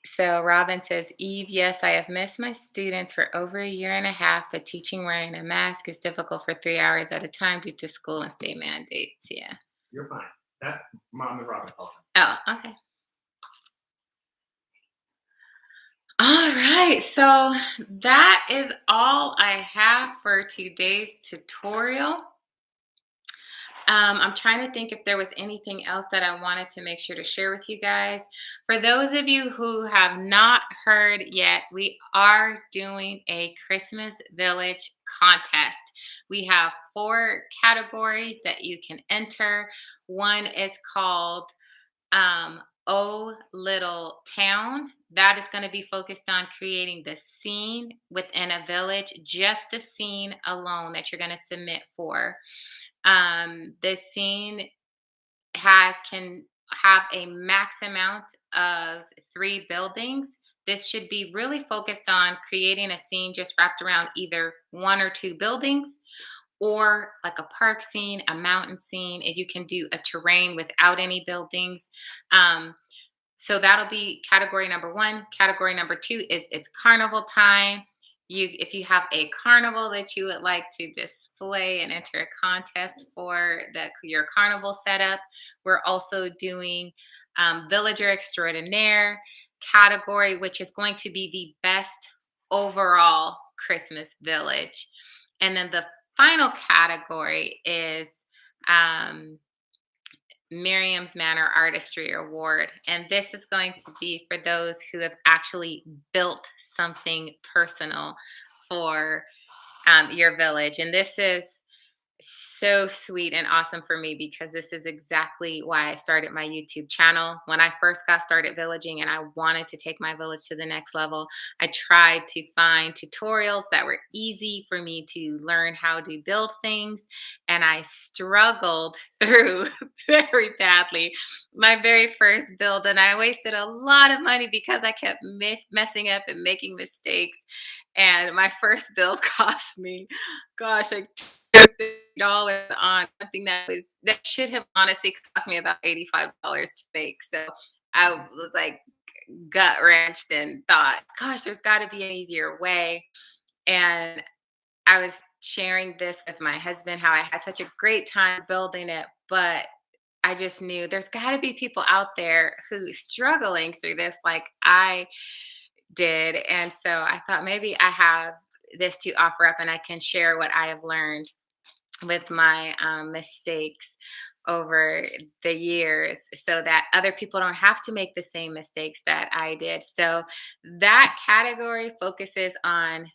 A: So Robin says, Eve, yes, I have missed my students for over a year and a half, but teaching wearing a mask is difficult for 3 hours at a time due to school and state mandates. Yeah.
B: You're fine. That's Mom and Robin talking.
A: Oh, okay. All right. So that is all I have for today's tutorial. I'm trying to think if there was anything else that I wanted to make sure to share with you guys. For those of you who have not heard yet, we are doing a Christmas Village contest. We have 4 categories that you can enter. One is called Oh Little Town. That is going to be focused on creating the scene within a village, just a scene alone that you're going to submit for. The scene can have a max amount of 3 buildings. This should be really focused on creating a scene just wrapped around either 1 or 2 buildings, or like a park scene, a mountain scene. If you can do a terrain without any buildings. So that'll be category number 1. Category number 2 is it's carnival time. If you have a carnival that you would like to display and enter a contest for your carnival setup, we're also doing villager extraordinaire category, which is going to be the best overall Christmas village. And then the final category is Miriam's Manor Artistry Award. And this is going to be for those who have actually built something personal for your village. And this is so sweet and awesome for me because this is exactly why I started my YouTube channel. When I first got started villaging and I wanted to take my village to the next level, I tried to find tutorials that were easy for me to learn how to build things. And I struggled through very badly my very first build. And I wasted a lot of money because I kept messing up and making mistakes. And my first build cost me, gosh, like $50 on something that should have honestly cost me about $85 to make. So I was like gut wrenched and thought, gosh, there's got to be an easier way. And I was sharing this with my husband, how I had such a great time building it, but I just knew there's got to be people out there who struggling through this like I did. And so I thought maybe I have this to offer up and I can share what I have learned with my mistakes over the years so that other people don't have to make the same mistakes that I did. So that category focuses on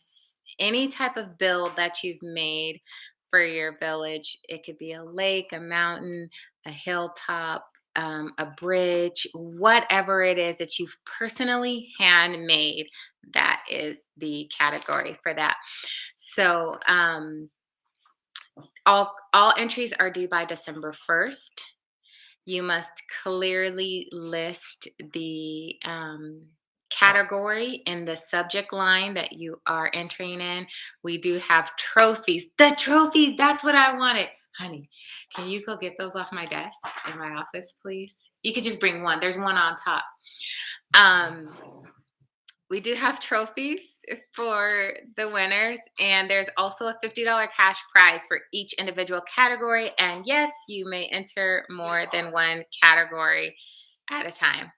A: any type of build that you've made for your village. It could be a lake, a mountain, a hilltop, a bridge, whatever it is that you've personally handmade. That is the category for that. So, all entries are due by December 1st. You must clearly list the category in the subject line that you are entering in. We do have trophies. The trophies, that's what I wanted. Honey, can you go get those off my desk in my office, please? You could just bring one. There's one on top. Um, we do have trophies for the winners, and there's also a $50 cash prize for each individual category. And yes, you may enter more than one category at a time.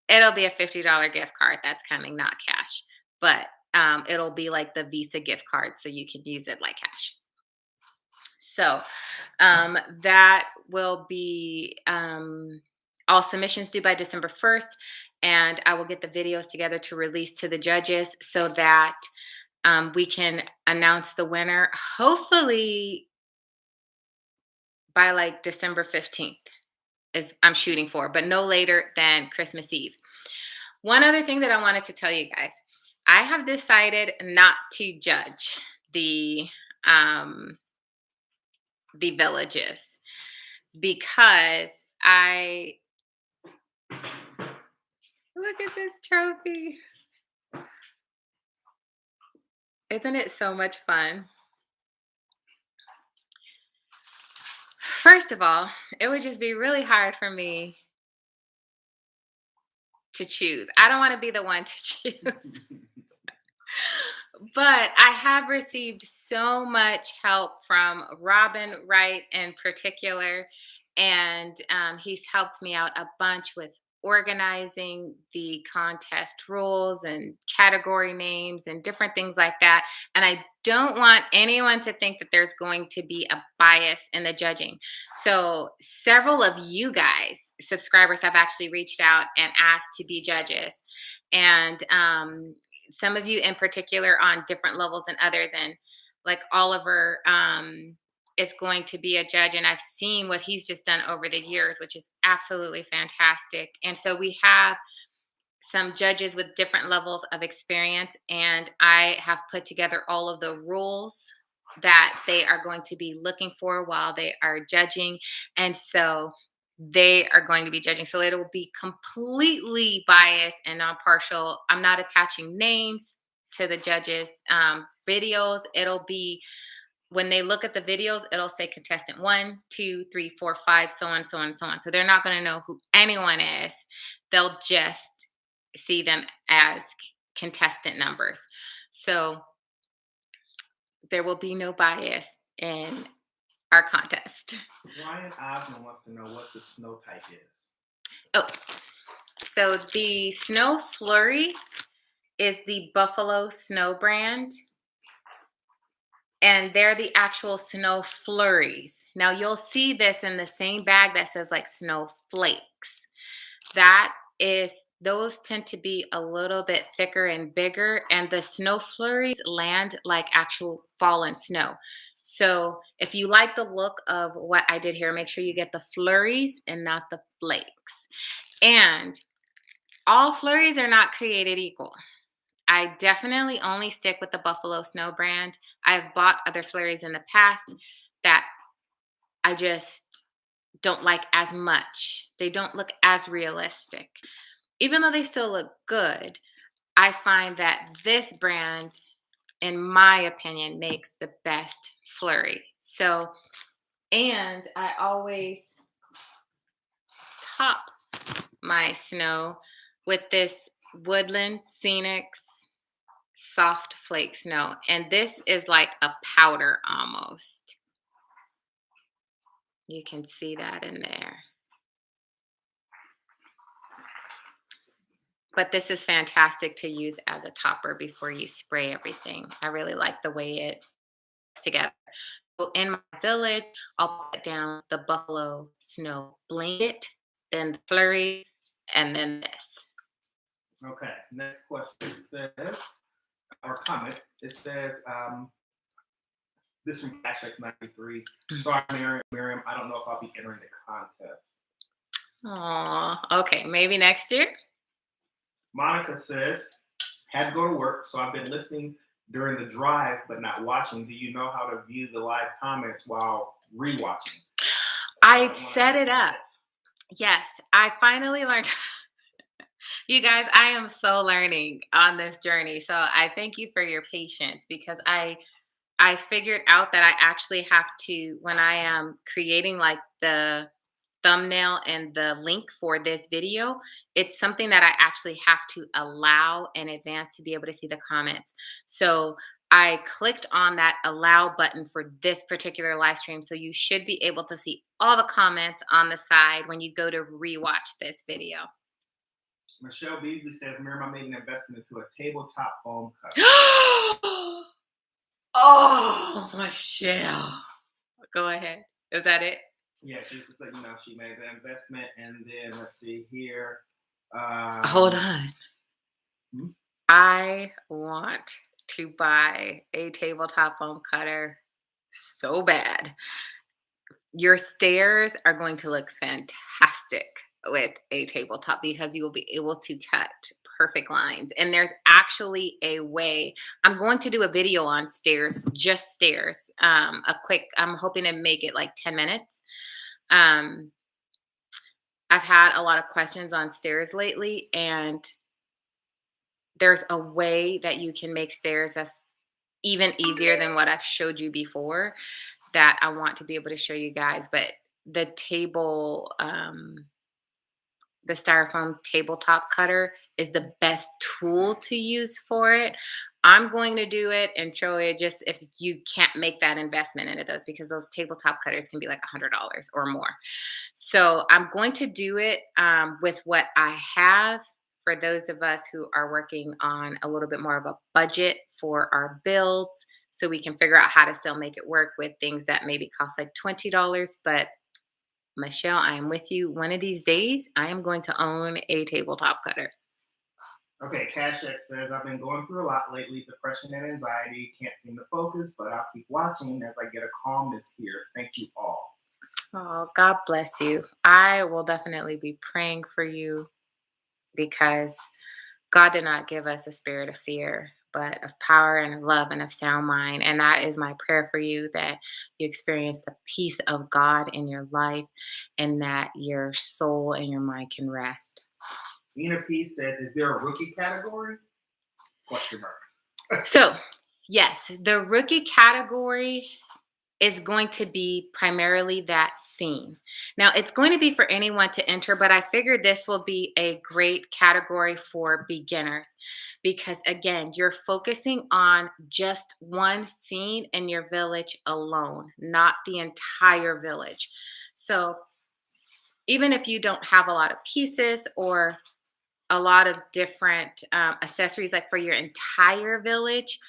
A: It'll be a $50 gift card that's coming, not cash, but it'll be like the Visa gift card, so you can use it like cash. So that will be all submissions due by December 1st. And I will get the videos together to release to the judges so that we can announce the winner, hopefully by like December 15th is I'm shooting for, but no later than Christmas Eve. One other thing that I wanted to tell you guys, I have decided not to judge the villages because look at this trophy. Isn't it so much fun? First of all, it would just be really hard for me to choose. I don't want to be the one to choose. But I have received so much help from Robin Wright in particular, and he's helped me out a bunch with organizing the contest rules and category names and different things like that. And I don't want anyone to think that there's going to be a bias in the judging. So several of you guys, subscribers, have actually reached out and asked to be judges. And some of you in particular on different levels than others. And like Oliver is going to be a judge, and I've seen what he's just done over the years, which is absolutely fantastic. And so we have some judges with different levels of experience, and I have put together all of the rules that they are going to be looking for while they are judging. And so they are going to be judging. So it will be completely biased and non-partial. I'm not attaching names to the judges' videos. It'll be when they look at the videos, it'll say contestant 1, 2, 3, 4, 5, so on, so on, so on. So they're not going to know who anyone is. They'll just see them as contestant numbers. So there will be no bias in our contest.
B: Ryan Osmond wants to know what the snow type is.
A: Oh, so the Snow Flurries is the Buffalo Snow brand, and they're the actual Snow Flurries. Now you'll see this in the same bag that says like Snow Flakes. Those tend to be a little bit thicker and bigger, and the Snow Flurries land like actual fallen snow. So if you like the look of what I did here, make sure you get the flurries and not the flakes. And all flurries are not created equal. I definitely only stick with the Buffalo Snow brand. I've bought other flurries in the past that I just don't like as much. They don't look as realistic. Even though they still look good, I find that this brand, in my opinion, makes the best flurry. So, and I always top my snow with this Woodland Scenics soft flake snow. And this is like a powder almost. You can see that in there. But this is fantastic to use as a topper before you spray everything. I really like the way it together. So in my village, I'll put down the buffalo snow blanket, then the flurries, and then this.
B: Okay, next question says, or comment, it says, this from Hashtag 93. Sorry, Miriam, I don't know if I'll be entering the contest.
A: Oh, okay, maybe next year.
B: Monica says, had to go to work, so I've been listening during the drive, but not watching. Do you know how to view the live comments while rewatching?
A: I set it up. Yes, I finally learned. You guys, I am so learning on this journey. So I thank you for your patience because I figured out that I actually have to, when I am creating like the thumbnail and the link for this video, it's something that I actually have to allow in advance to be able to see the comments. So I clicked on that allow button for this particular live stream. So you should be able to see all the comments on the side when you go to rewatch this video.
B: Michelle Beasley says, Miriam, I made an investment into a tabletop foam cutter.
A: Oh, Michelle. Go ahead. Is that it?
B: Yeah, she was just like, she made the investment, and then let's see here.
A: Hold on. I want to buy a tabletop foam cutter so bad. Your stairs are going to look fantastic with a tabletop because you will be able to cut perfect lines. And there's actually a way. I'm going to do a video on stairs, just stairs. I'm hoping to make it like 10 minutes. I've had a lot of questions on stairs lately, and there's a way that you can make stairs that's even easier than what I've showed you before that I want to be able to show you guys. But the the styrofoam tabletop cutter is the best tool to use for it. I'm going to do it and show it just if you can't make that investment into those, because those tabletop cutters can be like $100 or more. So I'm going to do it with what I have for those of us who are working on a little bit more of a budget for our builds, so we can figure out how to still make it work with things that maybe cost like $20. But Michelle, I am with you. One of these days, I am going to own a tabletop cutter.
B: Okay, Cash X says, I've been going through a lot lately, depression and anxiety. Can't seem to focus, but I'll keep watching as I get a calmness here. Thank you all.
A: Oh, God bless you. I will definitely be praying for you because God did not give us a spirit of fear, but of power and of love and of sound mind. And that is my prayer for you, that you experience the peace of God in your life and that your soul and your mind can rest.
B: Nina P says, is there a rookie category? Question mark.
A: So, yes, the rookie category is going to be primarily that scene. Now, it's going to be for anyone to enter, but I figured this will be a great category for beginners because, again, you're focusing on just one scene in your village alone, not the entire village. So even if you don't have a lot of pieces or a lot of different accessories like for your entire village,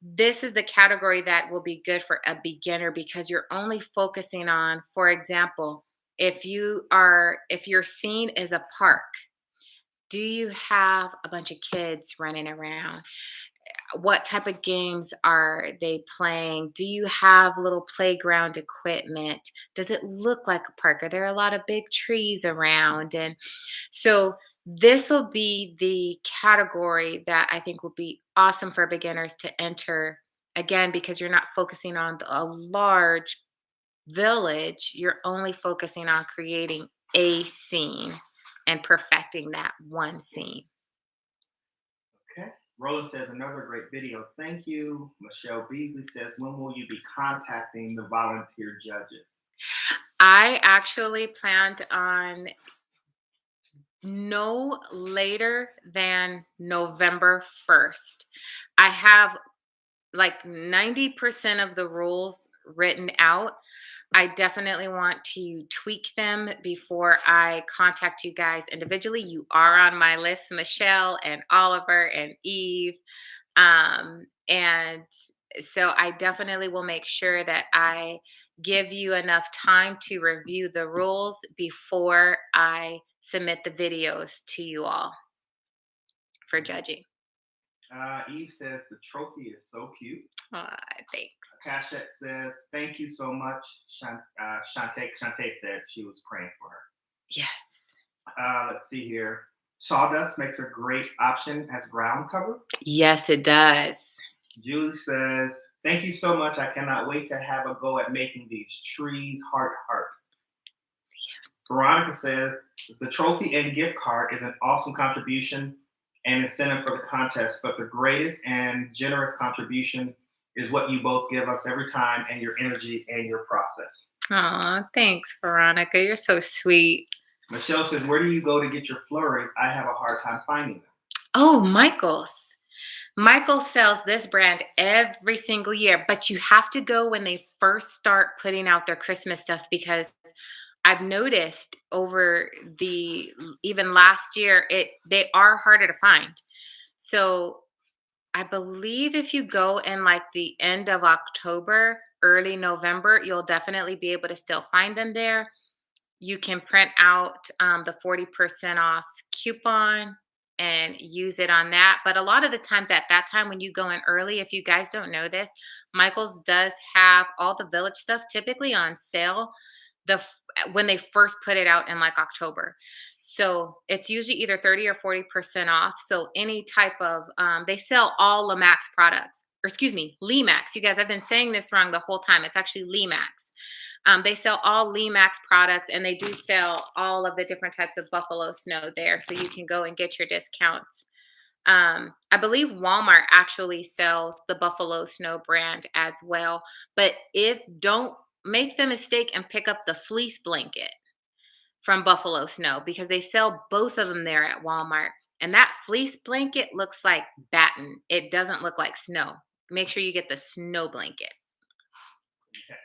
A: this is the category that will be good for a beginner because you're only focusing on, for example, if your scene is a park, do you have a bunch of kids running around? What type of games are they playing? Do you have little playground equipment? Does it look like a park? Are there a lot of big trees around? And so this will be the category that I think will be awesome for beginners to enter, again, because you're not focusing on a large village. You're only focusing on creating a scene and perfecting that one scene.
B: Okay. Roland says, another great video. Thank you. Michelle Beasley says, when will you be contacting the volunteer judges?
A: I actually planned on no later than November 1st. I have like 90% of the rules written out. I definitely want to tweak them before I contact you guys individually. You are on my list, Michelle and Oliver and Eve. And so I definitely will make sure that I give you enough time to review the rules before I submit the videos to you all for judging.
B: Eve says the trophy is so cute.
A: Uh, thanks.
B: Kashette says, thank you so much. Shantae said she was praying for her.
A: Yes.
B: Let's see here. Sawdust makes a great option as ground cover.
A: Yes, it does.
B: Julie says, thank you so much. I cannot wait to have a go at making these trees heart heart. Veronica says, the trophy and gift card is an awesome contribution and incentive for the contest, but the greatest and generous contribution is what you both give us every time, and your energy and your process.
A: Aw, thanks, Veronica. You're so sweet.
B: Michelle says, where do you go to get your flurries? I have a hard time finding them.
A: Oh, Michael's. Michael sells this brand every single year, but you have to go when they first start putting out their Christmas stuff, because I've noticed over the even last year they are harder to find. So I believe if you go in like the end of October, early November, you'll definitely be able to still find them there. You can print out the 40% off coupon and use it on that. But a lot of the times at that time when you go in early, if you guys don't know this, Michael's does have all the village stuff typically on sale when they first put it out in like October. So it's usually either 30 or 40% off. So any type of they sell all Lemax products, or excuse me, Lemax. You guys, I've been saying this wrong the whole time. It's actually Lemax. They sell all Lemax products, and they do sell all of the different types of buffalo snow there, so you can go and get your discounts. I believe Walmart actually sells the Buffalo Snow brand as well. But if don't make the mistake and pick up the fleece blanket from Buffalo Snow, because they sell both of them there at Walmart. And that fleece blanket looks like batten. It doesn't look like snow. Make sure you get the snow blanket.
B: Okay.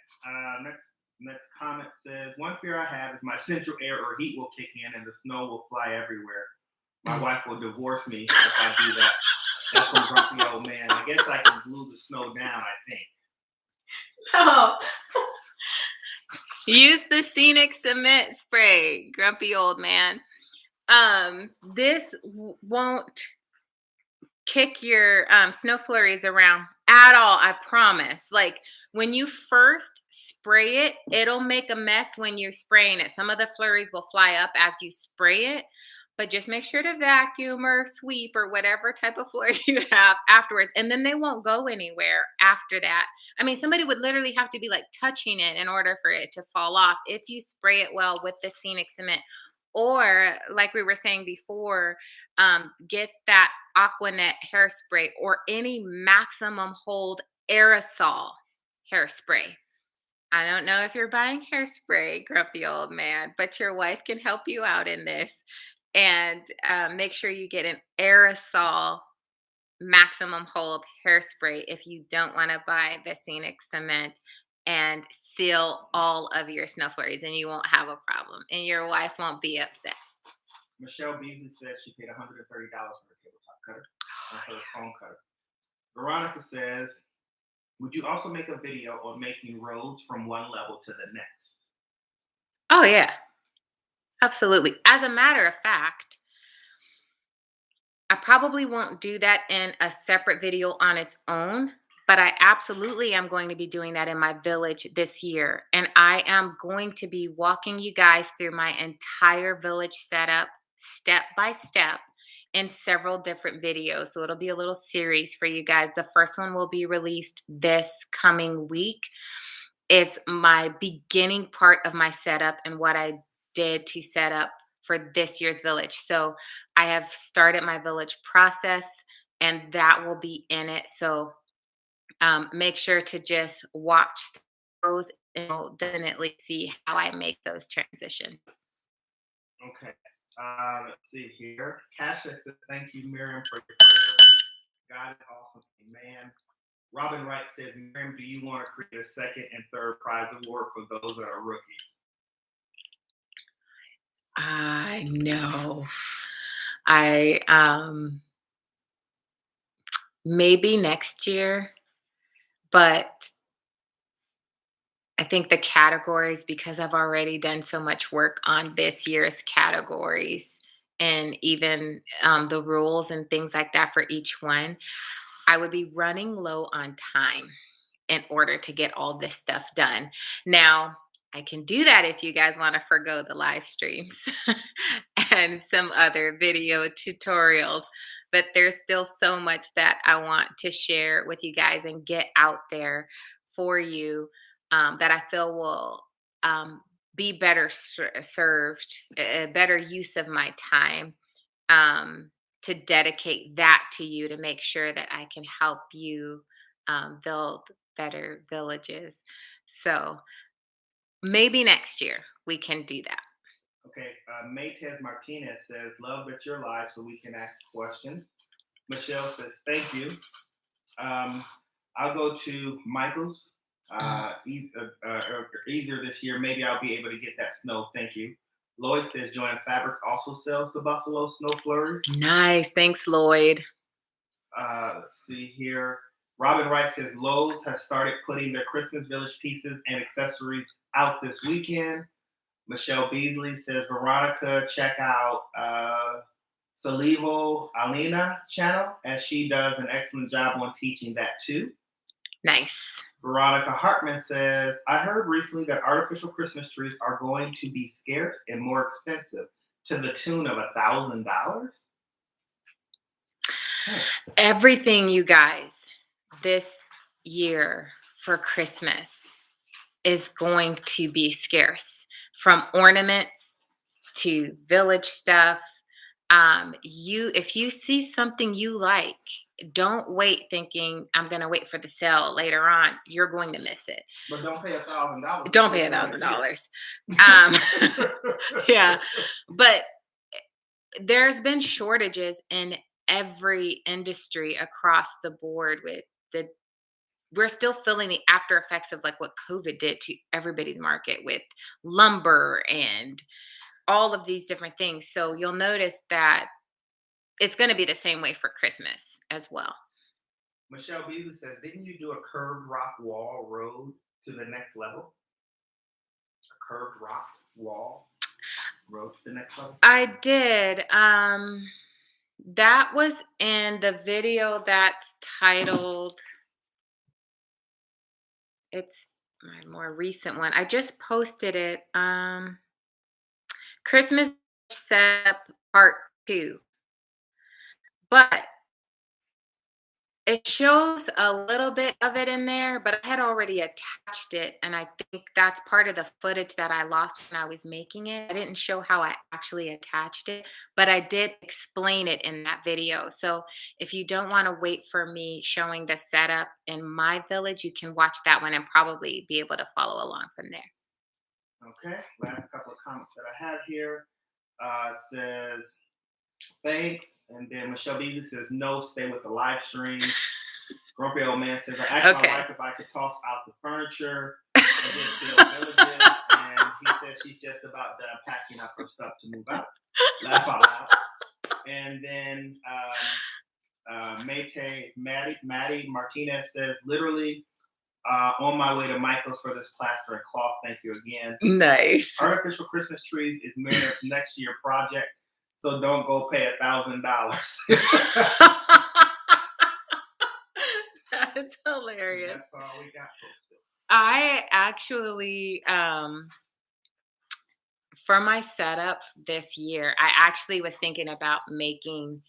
B: Next comment says, one fear I have is my central air or heat will kick in and the snow will fly everywhere. My wife will divorce me if I do that. That's from Grumpy Old Man. I guess I can glue the snow down, I think.
A: No. Use the Scenic Cement spray, Grumpy Old Man. This won't kick your snow flurries around at all, I promise. Like when you first spray it, it'll make a mess when you're spraying it. Some of the flurries will fly up as you spray it, but just make sure to vacuum or sweep or whatever type of flurry you have afterwards, and then they won't go anywhere after that. I mean, somebody would literally have to be like touching it in order for it to fall off if you spray it well with the Scenic Cement. Or like we were saying before, get that Aquanet hairspray or any maximum hold aerosol hairspray. I don't know if you're buying hairspray, Grumpy Old Man, but your wife can help you out in this. And make sure you get an aerosol maximum hold hairspray if you don't want to buy the Scenic Cement, and seal all of your snow flurries, and you won't have a problem, and your wife won't be upset.
B: Michelle Beasley said she paid $130 for her tabletop cutter and her phone cutter. Veronica says, would you also make a video on making roads from one level to the next?
A: Oh, yeah, absolutely. As a matter of fact, I probably won't do that in a separate video on its own, but I absolutely am going to be doing that in my village this year. And I am going to be walking you guys through my entire village setup step by step in several different videos. So it'll be a little series for you guys. The first one will be released this coming week. It's my beginning part of my setup and what I did to set up for this year's village. So I have started my village process, and that will be in it. So make sure to just watch those, and you'll definitely see how I make those transitions.
B: Okay. Let's see here. Kasha says, thank you, Miriam, for your prayer. God is awesome. Amen. Robin Wright says, Miriam, do you want to create a second and third prize award for those that are rookies?
A: I know. I maybe next year, but I think the categories, because I've already done so much work on this year's categories and even the rules and things like that for each one, I would be running low on time in order to get all this stuff done. Now, I can do that if you guys want to forgo the live streams and some other video tutorials, but there's still so much that I want to share with you guys and get out there for you, that I feel will um, be better served, a better use of my time, to dedicate that to you to make sure that I can help you build better villages. So maybe next year we can do that.
B: Okay, Maytez Martinez says, love that you're live so we can ask questions. Michelle says, thank you. I'll go to Michael's. Easier this year. Maybe I'll be able to get that snow. Thank you. Lloyd says, Joanne Fabrics also sells the Buffalo Snow Flurries.
A: Nice. Thanks, Lloyd.
B: Let's see here. Robin Wright says, Lowe's has started putting their Christmas Village pieces and accessories out this weekend. Michelle Beasley says, Veronica, check out Salivo Alina channel, as she does an excellent job on teaching that too.
A: Nice.
B: Veronica Hartman says, I heard recently that artificial Christmas trees are going to be scarce and more expensive to the tune of $1,000.
A: Everything, you guys, this year for Christmas is going to be scarce, from ornaments to village stuff. If you see something you like, don't wait thinking I'm gonna wait for the sale later on. You're going to miss it.
B: But don't pay $1,000.
A: Don't pay $1,000. Yeah, but there's been shortages in every industry across the board. We're still feeling the after effects of like what COVID did to everybody's market with lumber and all of these different things. So you'll notice that it's going to be the same way for Christmas as well.
B: Michelle Beasley says, didn't you do a curved rock wall road to the next level? A curved rock wall road to the next level?
A: I did. That was in the video that's titled, it's my more recent one. I just posted it. Christmas Setup Part 2. But it shows a little bit of it in there, but I had already attached it, and I think that's part of the footage that I lost when I was making it. I didn't show how I actually attached it, but I did explain it in that video. So if you don't want to wait for me showing the setup in my village, you can watch that one and probably be able to follow along from there.
B: Okay, last couple of comments that I have here. Says, thanks. And then Michelle Beasley says, no, stay with the live stream. Grumpy Old Man says, I asked my wife if I could toss out the furniture and just build villages. And he says she's just about done packing up her stuff to move out. Laugh out loud. And then Maddie Martinez says, literally on my way to Michael's for this plaster and cloth. Thank you again.
A: Nice.
B: Artificial Christmas trees is Miriam's next year project. So don't go pay $1,000.
A: That's hilarious.
B: That's all we got posted.
A: I actually, for my setup this year, I actually was thinking about making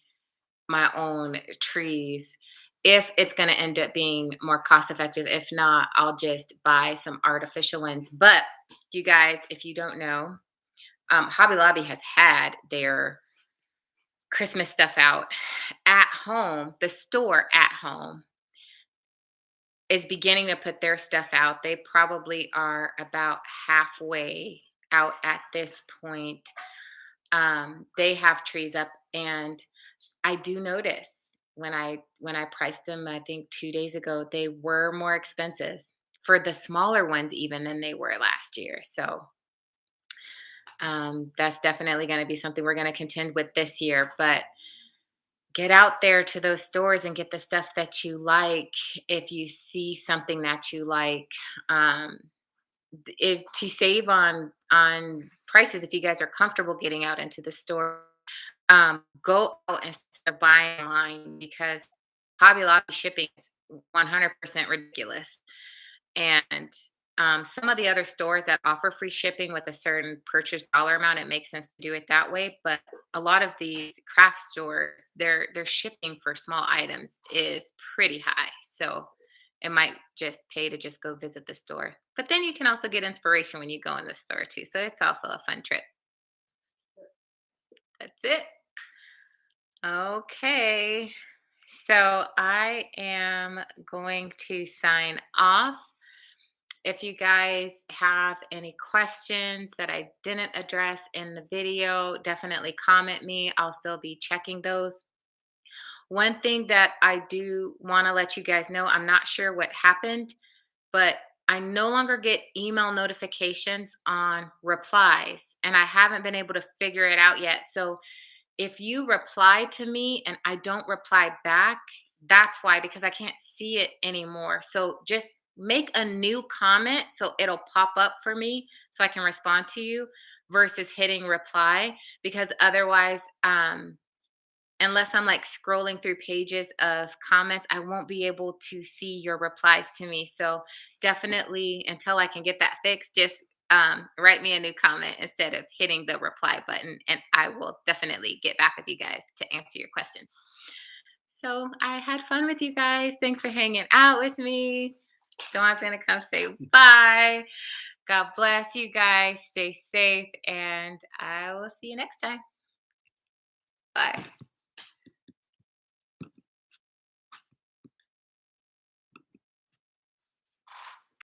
A: my own trees if it's going to end up being more cost effective. If not, I'll just buy some artificial ones. But you guys, if you don't know, Hobby Lobby has had their Christmas stuff out at home. The store at home is beginning to put their stuff out. They probably are about halfway out at this point. They have trees up, and I do notice when I priced them, I think 2 days ago, they were more expensive for the smaller ones even than they were last year. So that's definitely going to be something we're going to contend with this year. But get out there to those stores and get the stuff that you like. If you see something that you like, um, if to save on prices, if you guys are comfortable getting out into the store, go out instead of buying online because Hobby Lobby shipping is 100% ridiculous. And some of the other stores that offer free shipping with a certain purchase dollar amount, it makes sense to do it that way. But a lot of these craft stores, their shipping for small items is pretty high. So it might just pay to just go visit the store. But then you can also get inspiration when you go in the store too. So it's also a fun trip. That's it. Okay. So I am going to sign off. If you guys have any questions that I didn't address in the video, definitely comment me. I'll still be checking those. One thing that I do want to let you guys know, I'm not sure what happened, but I no longer get email notifications on replies, and I haven't been able to figure it out yet. So if you reply to me and I don't reply back, that's why, because I can't see it anymore. So just make a new comment so it'll pop up for me so I can respond to you versus hitting reply, because otherwise, unless I'm like scrolling through pages of comments, I won't be able to see your replies to me. So definitely, until I can get that fixed, just write me a new comment instead of hitting the reply button, and I will definitely get back with you guys to answer your questions. So I had fun with you guys. Thanks for hanging out with me. Dawn's gonna come say bye. God bless you guys. Stay safe, and I will see you next time. Bye.